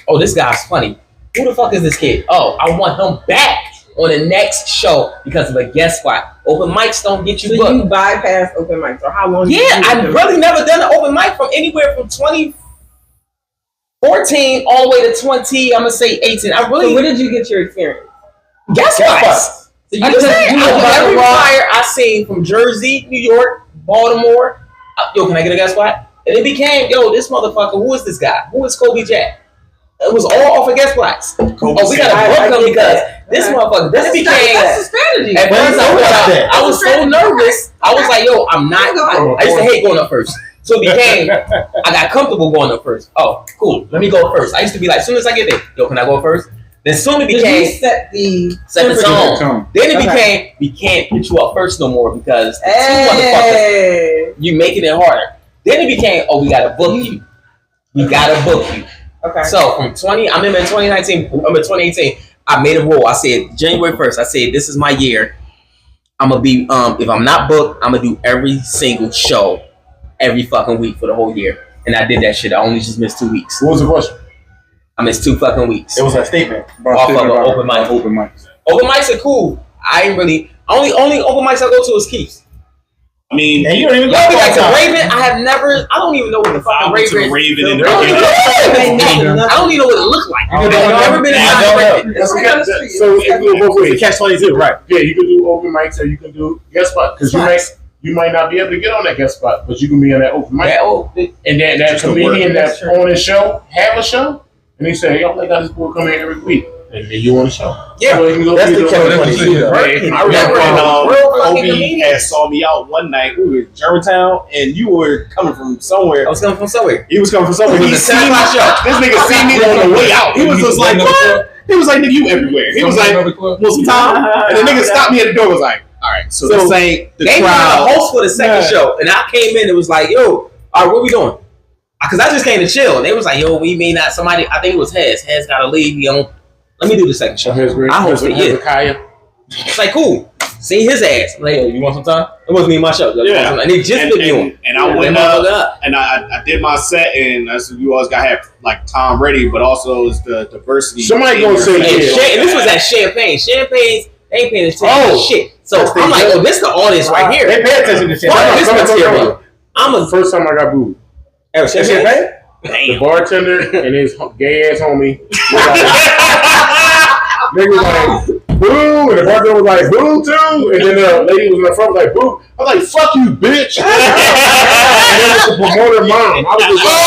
Oh, this guy's funny. Who the fuck is this kid? Oh, I want him back on the next show because of a guest spot. Open mics don't get you So booked. you bypass open mics, or how long? Yeah, I've really never done an open mic from anywhere from 2014 all the way to 20, I'm gonna say 18. I really So where did you get your experience? guess what? So you I just just saying, do I a do battle every rap. flyer I seen from Jersey, New York, Baltimore. Yo, can I get a guest spot? And it became, yo, this motherfucker, who is this guy? Who is Kobe Jack? It was all off of guest spots. Oh, we gotta I book him get because that. this Okay. motherfucker, this became. That's a strategy. At first, I was so strategy. nervous. I was like, yo, I'm not. I used to hate going up first. So it became, I got comfortable going up first. Oh, cool. Let me go first. I used to be like, as soon as I get there, yo, can I go first? Then soon it Did became, you set the tone. Then it Okay. became, we can't put you up first no more because the two motherfuckers, Hey. you making it harder. Then it became, oh, we gotta book you. We gotta book you. Okay. So from 20, I remember in 2018, I made a rule. I said January 1st, I said this is my year. I'm gonna be if I'm not booked, I'm gonna do every single show every fucking week for the whole year. And I did that shit. I only just missed 2 weeks. What was the question? I missed 2 fucking weeks. It was a statement. Off of an open mic. Open mics. Open mics are cool. I ain't really only open mics I go to is Keith's. I mean, And you don't even Y'all be go like the outside. Raven. I have never. I don't even know what the I fucking went to Raven. the Raven in the I don't even know what it looks like. I I've never been I inside don't the know. Raven. That's right down the street. So it can go both It's a ways. catch-22, right? Yeah, you can do open mics or you can do guest spot because you might not be able to get on that guest spot, but you can be on that open mic. That old, And that Just the comedian word. that's on his show have a show, and they say, "Yo, I got this boy come here every week," and then you on the show. Yeah. So you can go That's see the the- catch-22. Right. I remember when Real fucking Obi comedians. had saw me out one night. We were in Germantown, and you were coming from somewhere. I was coming from somewhere. He was coming from somewhere. It He was a seen me. 10 show. This nigga seen me on the way out. He was just like, "What?" He was like, "Nigga, you everywhere." He was like, "Want some time?" And the nigga stopped me at the door. Was like, "All right, so this ain't the They were the crowd." host for the second show, and I came in and was like, "Yo, all right, what we doing?" Because I just came to chill. And they was like, "Yo, we may not." Somebody, I think it was Hez. Hez got to leave. You know, let me do the second show. I hosted it. Hezekiah. It's like cool. See his ass. I'm like, yo, you want some time? It wasn't even my show. You want Yeah. some time? And they just put me on. and I went up, and I did my set, and I said, "You always gotta have like time ready, but also it's the diversity." Somebody gonna say, And, yeah. and this was at Champagne. Champagne's, they ain't paying attention to shit. So That's I'm the like, joke. oh, this the audience right here. They pay attention to shit. Fuck this Come on. material. I'm a First time I got booed. Champagne. The bartender and his gay ass homie. Nigga was like, boo, and the bartender was like, boo too, and then the lady was in the front was like, boo. I was like, fuck you, bitch. And then it's the promoter mom. I was just like,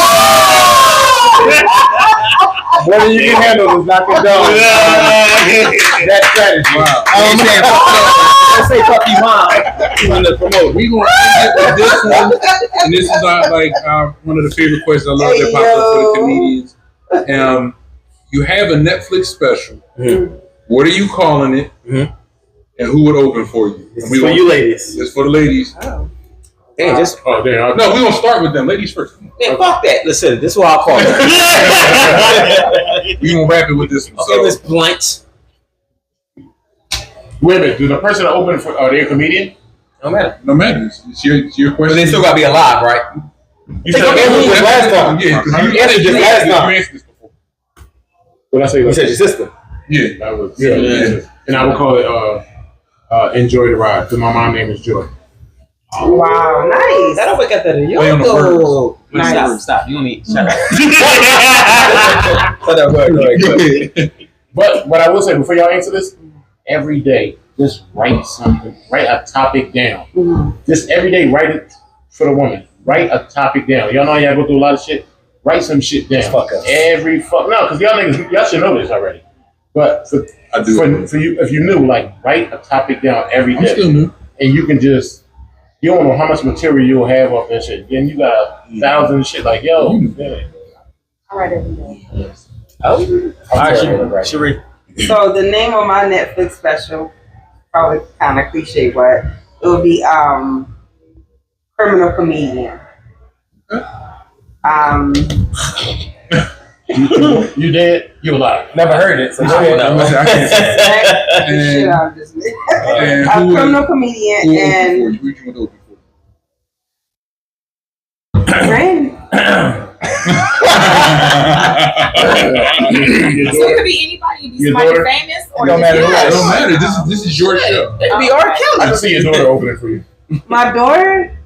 more than you can handle is knocking down. That strategy. Wow. Let's say fuck you, mom. On the promote. We gonna end it with this one, and this is one of the favorite questions I love that pops up for the comedians. You have a Netflix special. Mm-hmm. What are you calling it? Mm-hmm. And who would open for you? It's for you ladies. It's for the ladies. Hey, just Oh, damn. No, we're gonna start with them. Ladies first. man, fuck that. Listen, this is what I'll call it. We gonna wrap it with this one. Okay, Miss Blunt. Wait a minute, do the person that opened for, are they a comedian? No matter. No matter. It's your But question. they still gotta be alive, right? You said you answered this last time. Yeah, because You answered this last time. you answered this before. What I say? You said your sister. Yeah. That was, Yeah. And I would call it Enjoy the Ride, because my mom's name is Joy. Wow, nice. That don't got that in Play on the yo. Nice. Stop. You don't need. Shut up. Shut up. Go ahead. But I will say, before y'all answer this, every day, just write something, write a topic down. Mm-hmm. Just every day, write it for the woman. Write a topic down. Y'all know y'all go through a lot of shit. Write some shit down. Fuck us. No, because y'all niggas, y'all should know this already. But for you, if you knew, like, write a topic down every day. I'm still new. And you can just, you don't know how much material you'll have off that shit. Then you got thousands of shit like, yo, man. All right, every day. All right, Sheree. So the name of my Netflix special, probably kind of cliche, but it would be Criminal Comedian. You dead? You alive? Never heard it. So go ahead. Shit out of this man. Criminal Comedian and Which one those before? Brand. So it could be anybody. It could be somebody daughter? famous or It don't matter who It don't matter. This is your show. It could be R. I Kelly. can see your daughter opening for you. My daughter,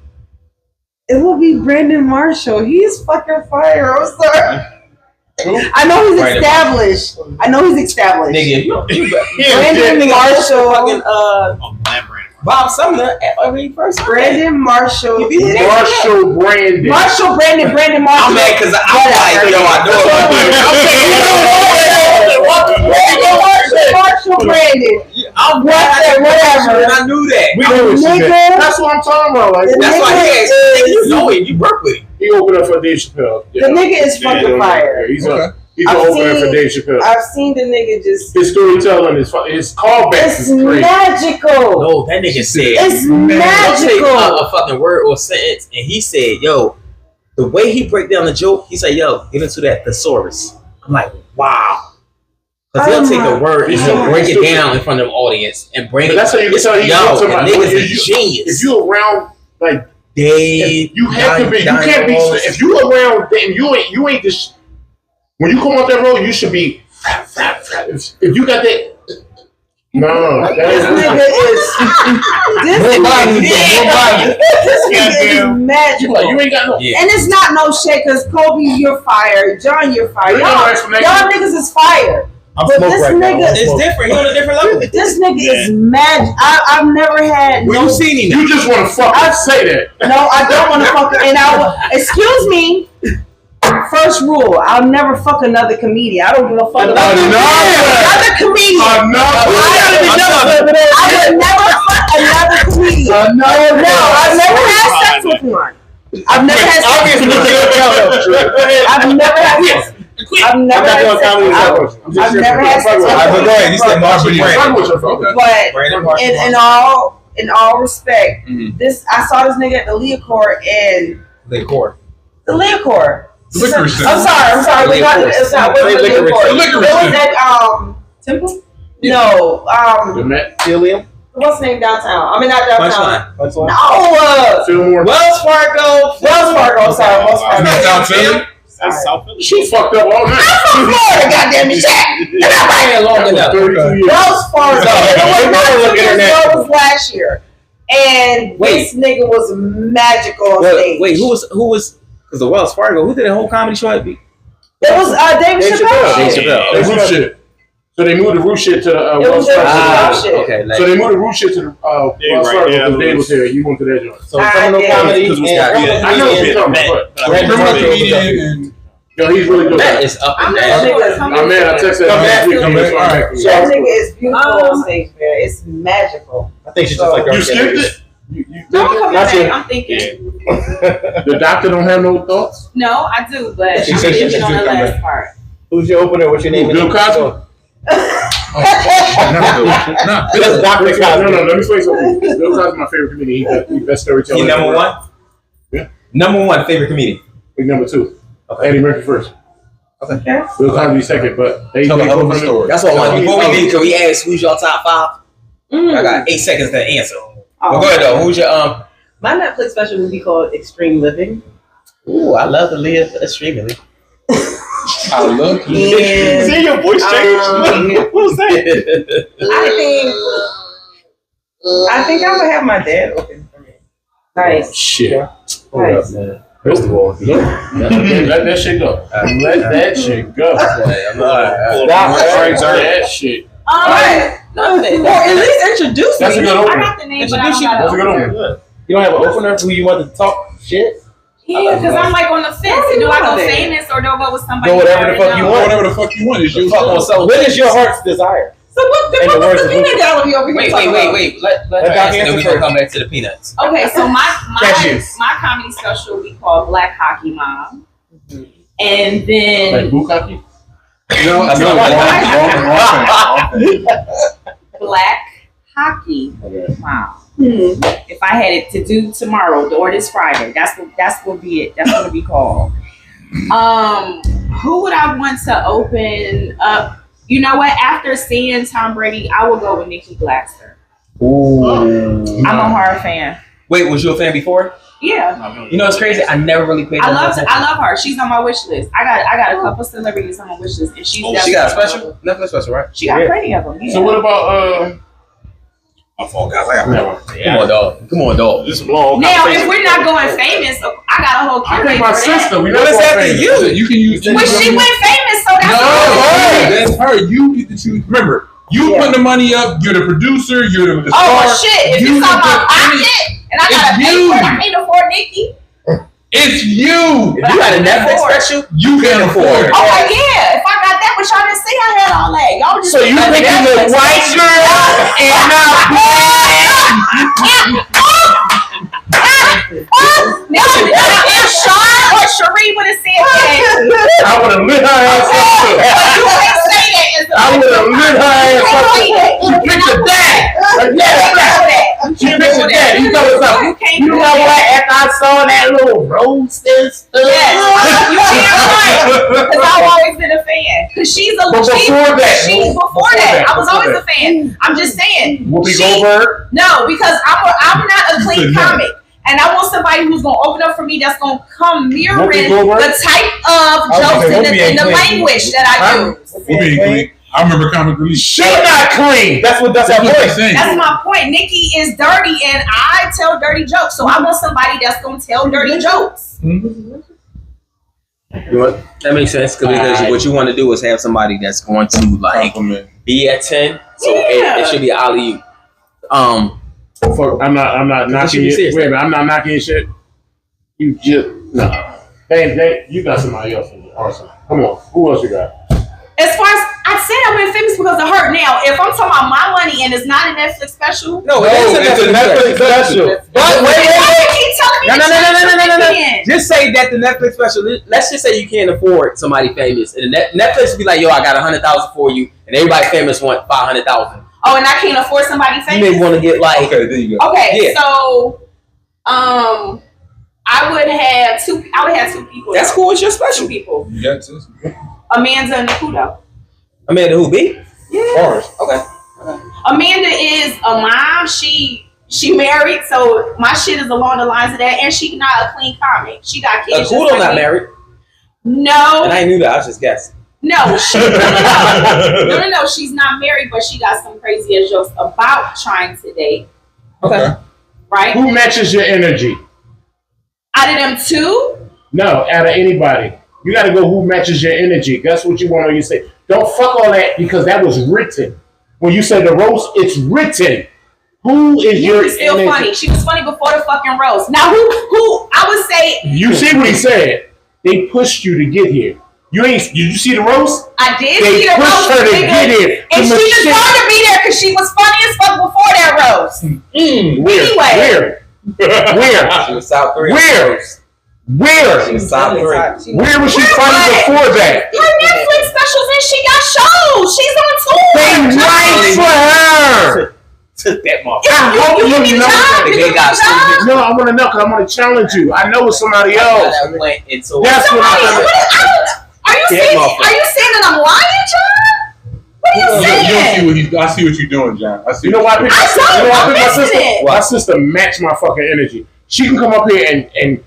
it will be Brandon Marshall. He's fucking fire. I'm sorry. I know he's established. Nigga, Brandon Marshall. fucking Bob Sumner every first. Brandon Marshall. Marshall Brandon. Brandon Marshall. I'm mad because I'm like, yo, I know Marshall Brandon. I'm whatever. I knew that. We know what you meant. Nigga, That's what I'm talking about. Like, That's why he asked. You know him. You work with him. he opened up for Dave Chappelle. the nigga is fucking fire. He's Okay. he's I've an opener for seen- Dave Chappelle. I've seen the nigga just. His storytelling is fun. His callbacks It's is crazy. magical. No, that nigga said. It's Don't say magical. a fucking word or sentence, and he said, "Yo, the way he break down the joke, he said, yo, get into that thesaurus." I'm like, wow. Because he'll take a word and he'll break it down in front of the audience and bring But it. that's how you can tell he's Yo, talking the about. nigga's a If genius. If you around like Dave, you have to be. You can't be. Dinos. If you around and you ain't just. When you come off that road, you should be. If you got that. No, This nigga is. This nigga is magical. you ain't got no. Yeah. And it's not no shit because Kobe, you're fired. John, you're fired. Y'all niggas is fired. I'm But smoked this right now. nigga- It's different. He on a different level. This nigga is magic. I've never had. Where you seen him? You just want to fucking say that. No, I don't want to fuck. And excuse me. First rule: I'll never fuck another comedian. I don't give a fuck about another comedian. I would never fuck another comedian. No, I've never had sex with one. I've never had sex with one. I've never had sex. I've never had sex. I've never had sex. Go ahead. You said Marshall Brandon. But in all respect, this I saw this nigga at the Leocord and The core. the Leocord. Licorice I'm sorry. We got it's not with the Leocord. It Licorice. was at Temple? no The Met. Helium. what's the name downtown? I mean not downtown. Punchline. No, Fillmore. Wells Fargo. Wells Fargo. Sorry, Wells Fargo. South Philly? That's South Philly. She fucked up all night. I'm from Florida, goddamn it, Shaq. Long enough. 32 years. Wells Fargo. It was not 2 years ago. It was last year. And Wait. this nigga was magical on stage. Wait, who was? Because the Wells Fargo, who did that whole comedy show? It It was David Chappelle. Dave Chappelle. The roof shit. So they moved the roof shit to It Wells was David Fargo. Chappelle shit. Okay. So they moved the roof shit to the Wells right Fargo there, because Dave was Louis. here. You went to that joint. So criminal I comedy. Because we and- got- I know what you're talking about. Criminal comedian and Yo, he's really good. That is up I'm and not down. sure. I'm mad. I texted Come him last back. week. Come back. All right. That nigga is beautiful on stage, man. It's magical. I think she's just like You skipped it? You No, I'm coming Not back. yet. I'm thinking. The doctor don't have no thoughts? No, I do, but She I'm said she thinking on should the come last back. part. Who's your opener? What's your name? Bill Cosby? not That's Dr. No, Cosby. let me explain something. Bill Cosby's my favorite comedian. He's the best storyteller. You number ever. one? Yeah. Number one favorite comedian. He's number two. Okay. Eddie Murphy first. Okay. Bill Cosby second, but they Tell a hell of a both- story. That's what I want. Before we leave, can we ask who's your top five? I got 8 seconds to answer. But go ahead though. Who's your My Netflix special would be called Extreme Living. Ooh, I love to live extremely. I love you. And See your voice change? What was that? I think I would have my dad open for me. Nice. Shit. Nice. First of all, Let that shit go. Let that shit go. Pull up Stop. the strings, That shit. Alright. Nothing. Or at least introduce That's a me. good I opener. got the name, but I Introduce don't you. got That's a an good opener. opener. You don't have an opener who you want to talk shit? Yeah, because I'm like on the fence. Do I go famous or do I go with somebody? Go whatever the I already fuck you know? want. Whatever the fuck you want is your Fuck on. show. So what is your heart's desire? So what the In the fuck words is of the peanut gallery over here Wait, talking about? Let her Doc answer, then answer we gonna first. come back to the peanuts. Okay, so Cashews. my comedy special we call Black Hockey Mom, and Like then bukkake? No, That's no, not wrong thing. Black Hockey Okay. Mom. If I had it to do tomorrow or this Friday, that's what be it. That's what it be called. Who would I want to open up? You know what? After seeing Tom Brady, I will go with Nikki Glaser. Ooh. I'm a horror fan. Wait, was you a fan before? Yeah, You know what's crazy? I never really paid I attention. love her. She's on my wish list. I got a couple celebrities on my wish list, and she's She got a special? Netflix special, right? She got plenty of them. Yeah. So what about I fall, guys. I got never. Come on, dog. Come on, dog. This is long. Now, if we're not going famous, I got a whole I curator think my for that. sister. We What not is going after famous. you? You can use. But she went famous, so that's No, her. that's her. You get to choose. Remember, you put the money up. You're the producer. You're the Oh star. well, shit! If You you talking can about put any- pocket, and I gotta It's pay you. for it, I can't afford Nikki. It's you. If you had a Netflix special, You can afford it. Oh like, yeah, if I got that, but y'all didn't see I had all that. Y'all just So you think you look white girl and now if Shar or Sheree would have said that, I would have lit her ass up too. but you can't say that. As a I would have lit her ass up too. you picture that? You You picture that? You know what's up? You know what? After I saw that little roast and stuff. Yes, you damn right. Because I've always been a fan. Because she's a But before that, before that, I was always a fan. I'm just saying. Whoopi she- Goldberg. No, because I'm not a clean comic. And I want somebody who's gonna open up for me that's gonna come mirroring Whoopi Goldberg? the type of was jokes gonna in say, Whoopi ain't the clean. language that I use. We'll be clean. I remember comic relief. She not clean. That's her That's what I'm point. saying. That's my point. Nikki is dirty and I tell dirty jokes. So I want somebody that's gonna tell dirty jokes. you know what? That makes sense because what you want to do is have somebody that's going to like Compliment. be at 10. So Yeah. it should be alley. Fuck, I'm not knocking be you. serious. Wait a minute, I'm not knocking your shit. You just no. Hey, you got somebody else in your arsenal. Come on, who else you got? As far as I said, I went famous because of her. Now, if I'm talking about my money and it's not a Netflix special, No, It's a Netflix special. But wait. why you keep telling me No. Just say that the Netflix special. Let's just say you can't afford somebody famous, and Netflix would be like, "Yo, I got 100,000 for you," and everybody famous want 500,000. Oh, and I can't afford somebody You famous. may want to get like, Okay, there you go. Okay, Yeah. so I would have two people. that's cool. It's your Two special. people. You got this. Amanda and Nakudo. Amanda, who be? Orange. Okay. Amanda is a mom. She married, so my shit is along the lines of that. And she not a clean comic. She got kids. just Kudo like not me. married, No, and I knew that. I was just guessing. no, no. She's not married, but she got some crazy ass jokes about trying to date. Okay. Right? Who matches your energy? Out of them two, No, out of anybody. You got to go. Who matches your energy? That's what you want to say. Don't fuck all that because that was written. When you say the roast, it's written. Who is your Nikki's still energy? funny. She was funny before the fucking roast. Now, who I would say You see what he said? They pushed you to get here. Did you see the roast? I did They see the pushed roast, her to nigga. get here. And The she machine- deserved to be there because she was funny as fuck before that roast. Where? Where? She was South Korea. Where? Where? She was South Korea. Where was she funny before that? Her Netflix specials and she got shows. She's on tour. They write for her. That motherfucker. I hope You you give me the know job. that. You They give me got the job. No, I want to know because I want to challenge you. I know it's somebody else. That went into. That's what Somebody, I are you That saying? motherfucker. Are you saying that I'm lying, John? What are you saying? I see what you're doing, John. I see. You know why I picked my sister? You know why I picked my I'm sister? listening. My sister match my fucking energy. She can come up here and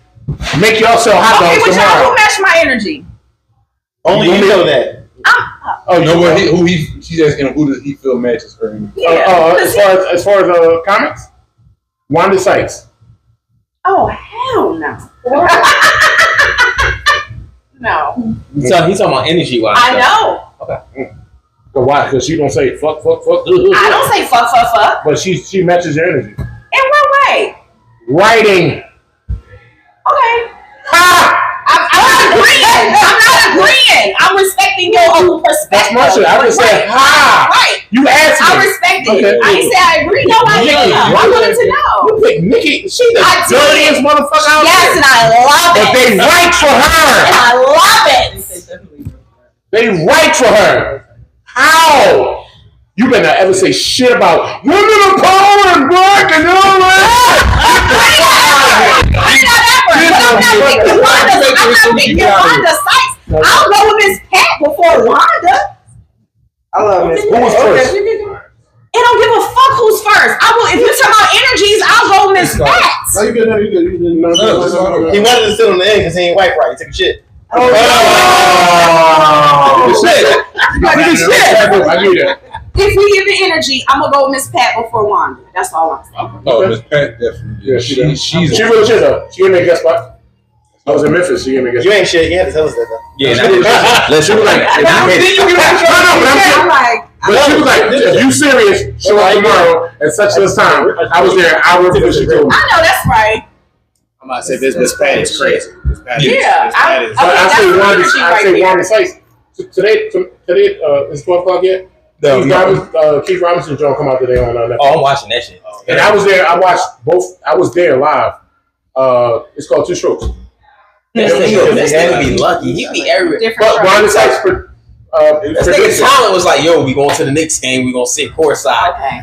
make y'all sell hot Okay, dogs but y'all tomorrow. who match my energy? Only you know that. Oh, No, but she's asking him who does he feel matches her. Yeah. as far as comics, Wanda Sykes. Oh hell no. No. He's talking about energy wise. I know. Who Why? Because she don't say fuck. I don't say fuck. But she matches your energy. In what way? Writing. Okay. I'm not agreeing. I'm respecting your own perspective. That's my shit. I just said ha. Right. You asked me. I respect it. Okay. I didn't say I agree. No, I didn't. I wanted to know. You pick Nikki. She the dirtiest motherfucker out there. Yes, and I love it. But they write for her. And I love it. They write for her. How? You better not ever say shit about women of power and black and all that. I'm not picking Wanda Sykes. I'll go with Miss Pat before Wanda. I love Miss Who was first? It don't give a fuck who's first. I will. If you talk about energies, I'll go Miss Pat. No, you good. No. He wanted to sit on the end because he ain't white right. He took a shit. Shit. I knew that. If we give the energy, I'm gonna go with Miss Pat before Wanda. That's all I'm saying. Oh, Miss Pat definitely. Yeah, she's She really shit though. She gave me a guest spot. I was in Memphis. She gave me a guest You spot. ain't shit. You had to tell us that though. Yeah, She was like, but she was like, if you serious, show up tomorrow at such and such time. I was there an hour before she told me. I know that's right. I'm about to say Miss Pat is crazy. Miss Pat is. Yeah, Miss Pat is. I say Wanda Sykes. Today, is 12 o'clock yet? Keith Robinson Joe come out today on Netflix. Oh, I'm watching that shit. And I was there. I watched both. I was there live. It's called Two Strokes. This nigga be lucky. He be everywhere. But Wanda Sykes. This nigga talent was like, yo, we going to the Knicks game. We gonna sit courtside. Okay.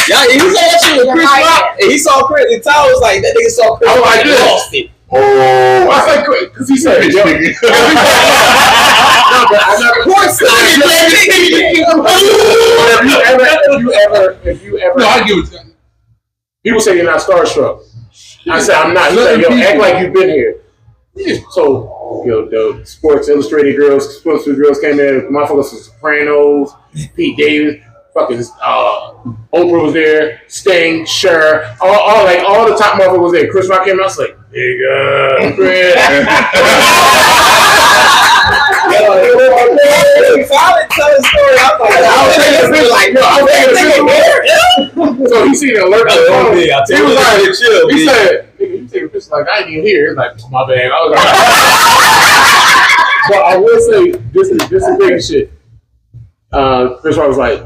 Yo, he saw that shit with Chris Rock, and he saw Chris. And Tyler was like, that nigga saw Chris Rock and lost it. Oh, I said great because he said it. If you ever, no, I give it to you. People say you're not starstruck. I said I'm not. Yo, act like you've been here. So, the Sports Illustrated girls came in. Motherfuckers was Sopranos, Pete Davis, fucking Oprah was there, Sting, Shar, all the top motherfuckers was there. Chris Rock came out, I was like, nigga, Chris. So he seen the alert. He was like, he said, "You take a picture like I ain't even here." It's like, my bad. I was like, but I will say this is big shit. Chris Rock was like,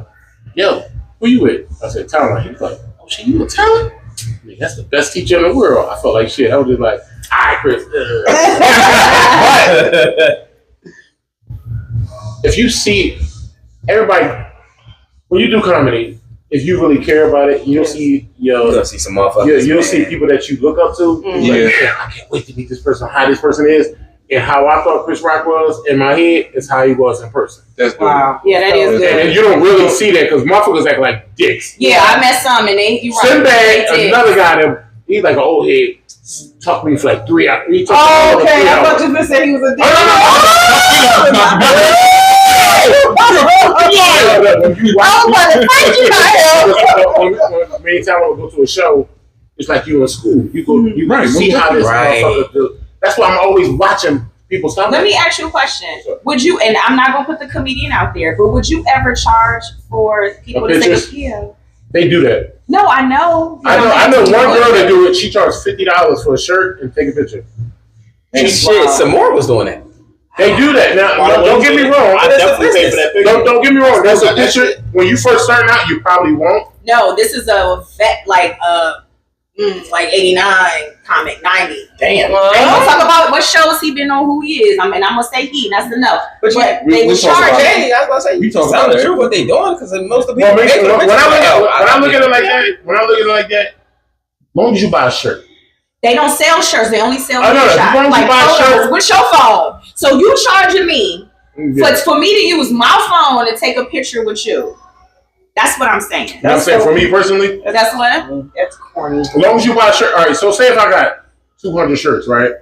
"Yo, who you with?" I said, "Talent." He was like, "Oh shit, you a talent? I mean, that's the best teacher in the world." I felt like shit. I was just like, "All right, Chris." But if you see everybody when you do comedy, if you really care about it, you'll see You'll see some motherfuckers. You'll see people that you look up to. Yeah. Like, I can't wait to meet this person. How this person is, and how I thought Chris Rock was in my head is how he was in person. That's good. Wow. Yeah, that is good. And you don't really see that because motherfuckers act like dicks. Yeah, I met some and you right. Sinbad, another guy that he's like an old head. Talked to me for like 3 hours. Okay, I thought you just said he was a dick. Many times I would go to a show, it's like you in school. You go, you see how this motherfucker do. That's why I'm always watching people stop. Let me ask you a question. Would you, and I'm not gonna put the comedian out there, but would you ever charge for people to take a picture? They do that. No, I know. I know one girl that do it. She charged $50 for a shirt and take a picture. And shit, Samora was doing that. They do that now. Don't get me wrong. I definitely pay for that picture. Don't get me wrong. That's a picture. When you first starting out, you probably won't. No, this is a vet like 89 comic 90. Damn. They gonna talk about what shows he been on, who he is. I mean, I'm gonna say he. That's enough. But they would charge it. I was about to say, you talking about the truth what they doing because most of the people. When I look at it like that, as long as you buy a shirt. They don't sell shirts. They only sell shots. Like photos. What's your phone? So you charging me for me to use my phone to take a picture with you. That's what I'm saying. I'm saying for me personally. That's what? That's corny. As long as you buy a shirt. All right, so say if I got 200 shirts, right?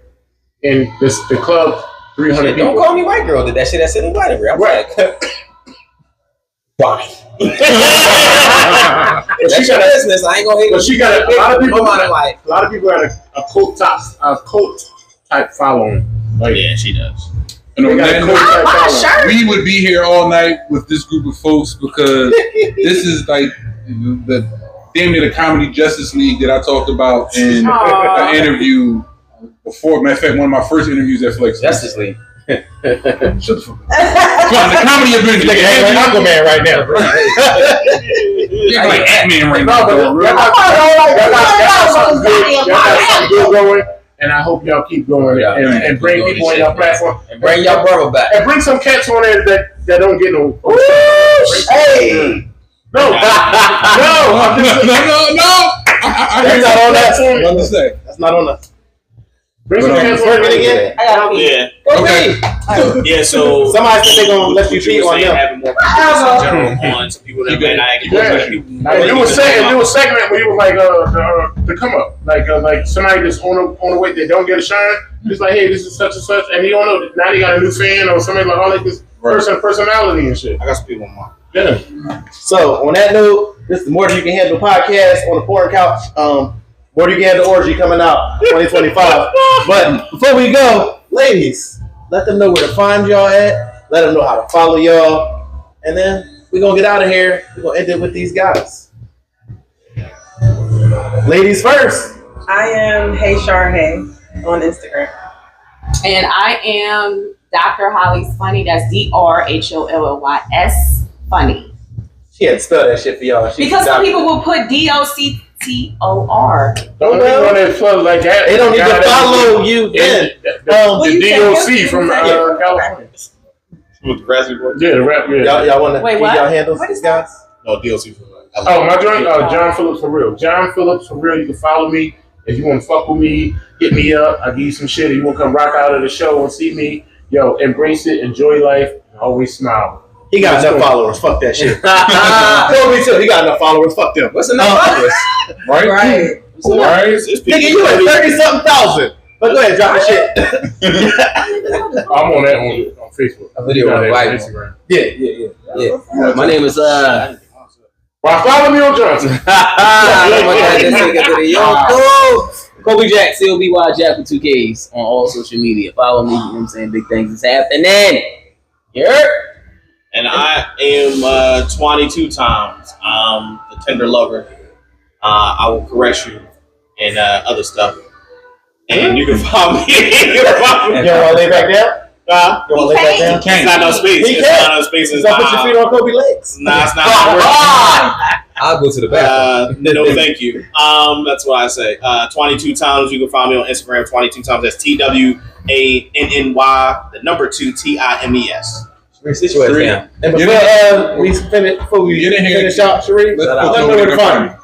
And the club, 300 people. Don't call me white girl. Did that shit that said white girl? Right. Why? She got business. I ain't gonna hit. But she got a lot of people. Like a lot of people got a cult type following. Like, yeah, she does. And on that note, Sure. we would be here all night with this group of folks because this is like the damn near the Comedy Justice League that I talked about in an interview before. Matter of fact, one of my first interviews at Flex. Justice League. Shut the fuck up. The Comedy Avengers. Like Aquaman right now. You're like Ant-Man right now. Y'all going, and I hope y'all keep going and bring people on your platform And bring your brother back. and bring some cats on there that don't get no. Hey. No. No. That's not on us. What to say? That's not on us. Bring some cats on Work it there. again. I gotta pee. Yeah. Go Okay. pee. Yeah, so Somebody said they're gonna let you cheat on them. having more people in general on some people that may not actually And do a segment where you was like the come up, like somebody that's on the way that don't get a shine. Just like, hey, this is such and such, and you don't know now they got a new fan or somebody like all like this personality and shit. I got some people on mine. Yeah. So on that note, this is the More Than You Can Handle podcast on the porn couch. More Than You Can Handle orgy coming out 2025. But before we go, ladies, let them know where to find y'all at. Let them know how to follow y'all, and then we're gonna get out of here. We're gonna end it with these guys. Ladies first. I am Hey Shar Hey on Instagram. And I am Dr. Holly's Funny. That's DRHOLLYS Funny. She had to spell that shit for y'all. Because some people will put DOCTOR. Don't be on that flood like that. They don't need to follow you then. The DOC from California. With the grassy boy? Yeah, the rap. Yeah. Y'all want to Wait, give what? y'all handles, What is guys? No, DLC from Oh, my joint, John Phillips for real. John Phillips for real. You can follow me if you want to fuck with me. Hit me up. I'll give you some shit. If you want to come rock out of the show and see me, yo, embrace it, enjoy life, and always smile. He got enough followers. Fuck that shit. Tell me too. He got enough followers. Fuck them. What's enough followers? Right? Right. Nigga, you at 30-something thousand. But go ahead, drop the shit. I'm on that on Facebook. A video on Bible. Instagram. Yeah. My name is Well, follow me on Johnson. Kobe Jack, COBY Jack with 2 Ks on all social media. Follow me, you know what I'm saying? Big things is happening. Yeah. And I am 22 times the tender lover. I will caress you and other stuff. And you can follow me. You want to lay back down? You want to lay back down? It's not no space. He It's can't. not no space. It's Don't put your feet on Kobe legs. Nah, it's not. I'll go to the bathroom. No, thank you. That's what I say. 22 times. You can find me on Instagram. 22 times. That's TWANNY. The number 2 TIMES. Sit your ass down. And before we finish out, Sheree, let them know where to find you.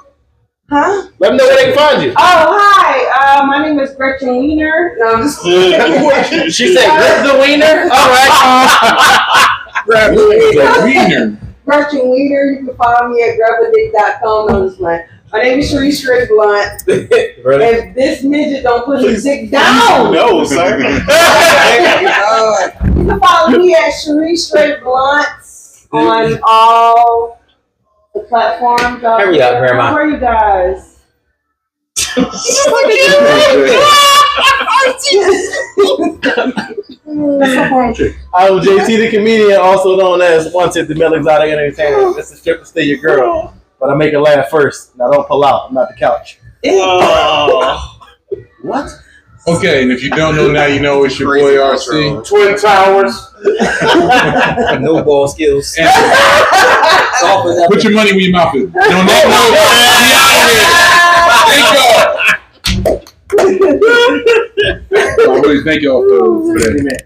Huh? Let them know where they can find you. Oh, hi. My name is Gretchen Wiener. No, I'm just kidding. She said, "Grab the wiener." All right. Grab the wiener. Gretchen Wiener. You can follow me at grabadick.com. No, just playing. My name is Sheree Straight Blunt. If this midget don't put his dick down, No, sir. you can follow me at Sheree Straight Blunt on all the platforms. Hurry up, Grandma. How are you guys? I'm JT the comedian, also known as Wanted the Male Exotic Entertainer. This is Strip to Stay Your Girl. But I make her laugh first. Now don't pull out. I'm not the couch. What? Okay, and if you don't know now, you know it's your boy RC. Twin Towers. No ball skills. Put your money where your mouth is. And on that note, we out of here. Thank y'all. I really thank y'all for today.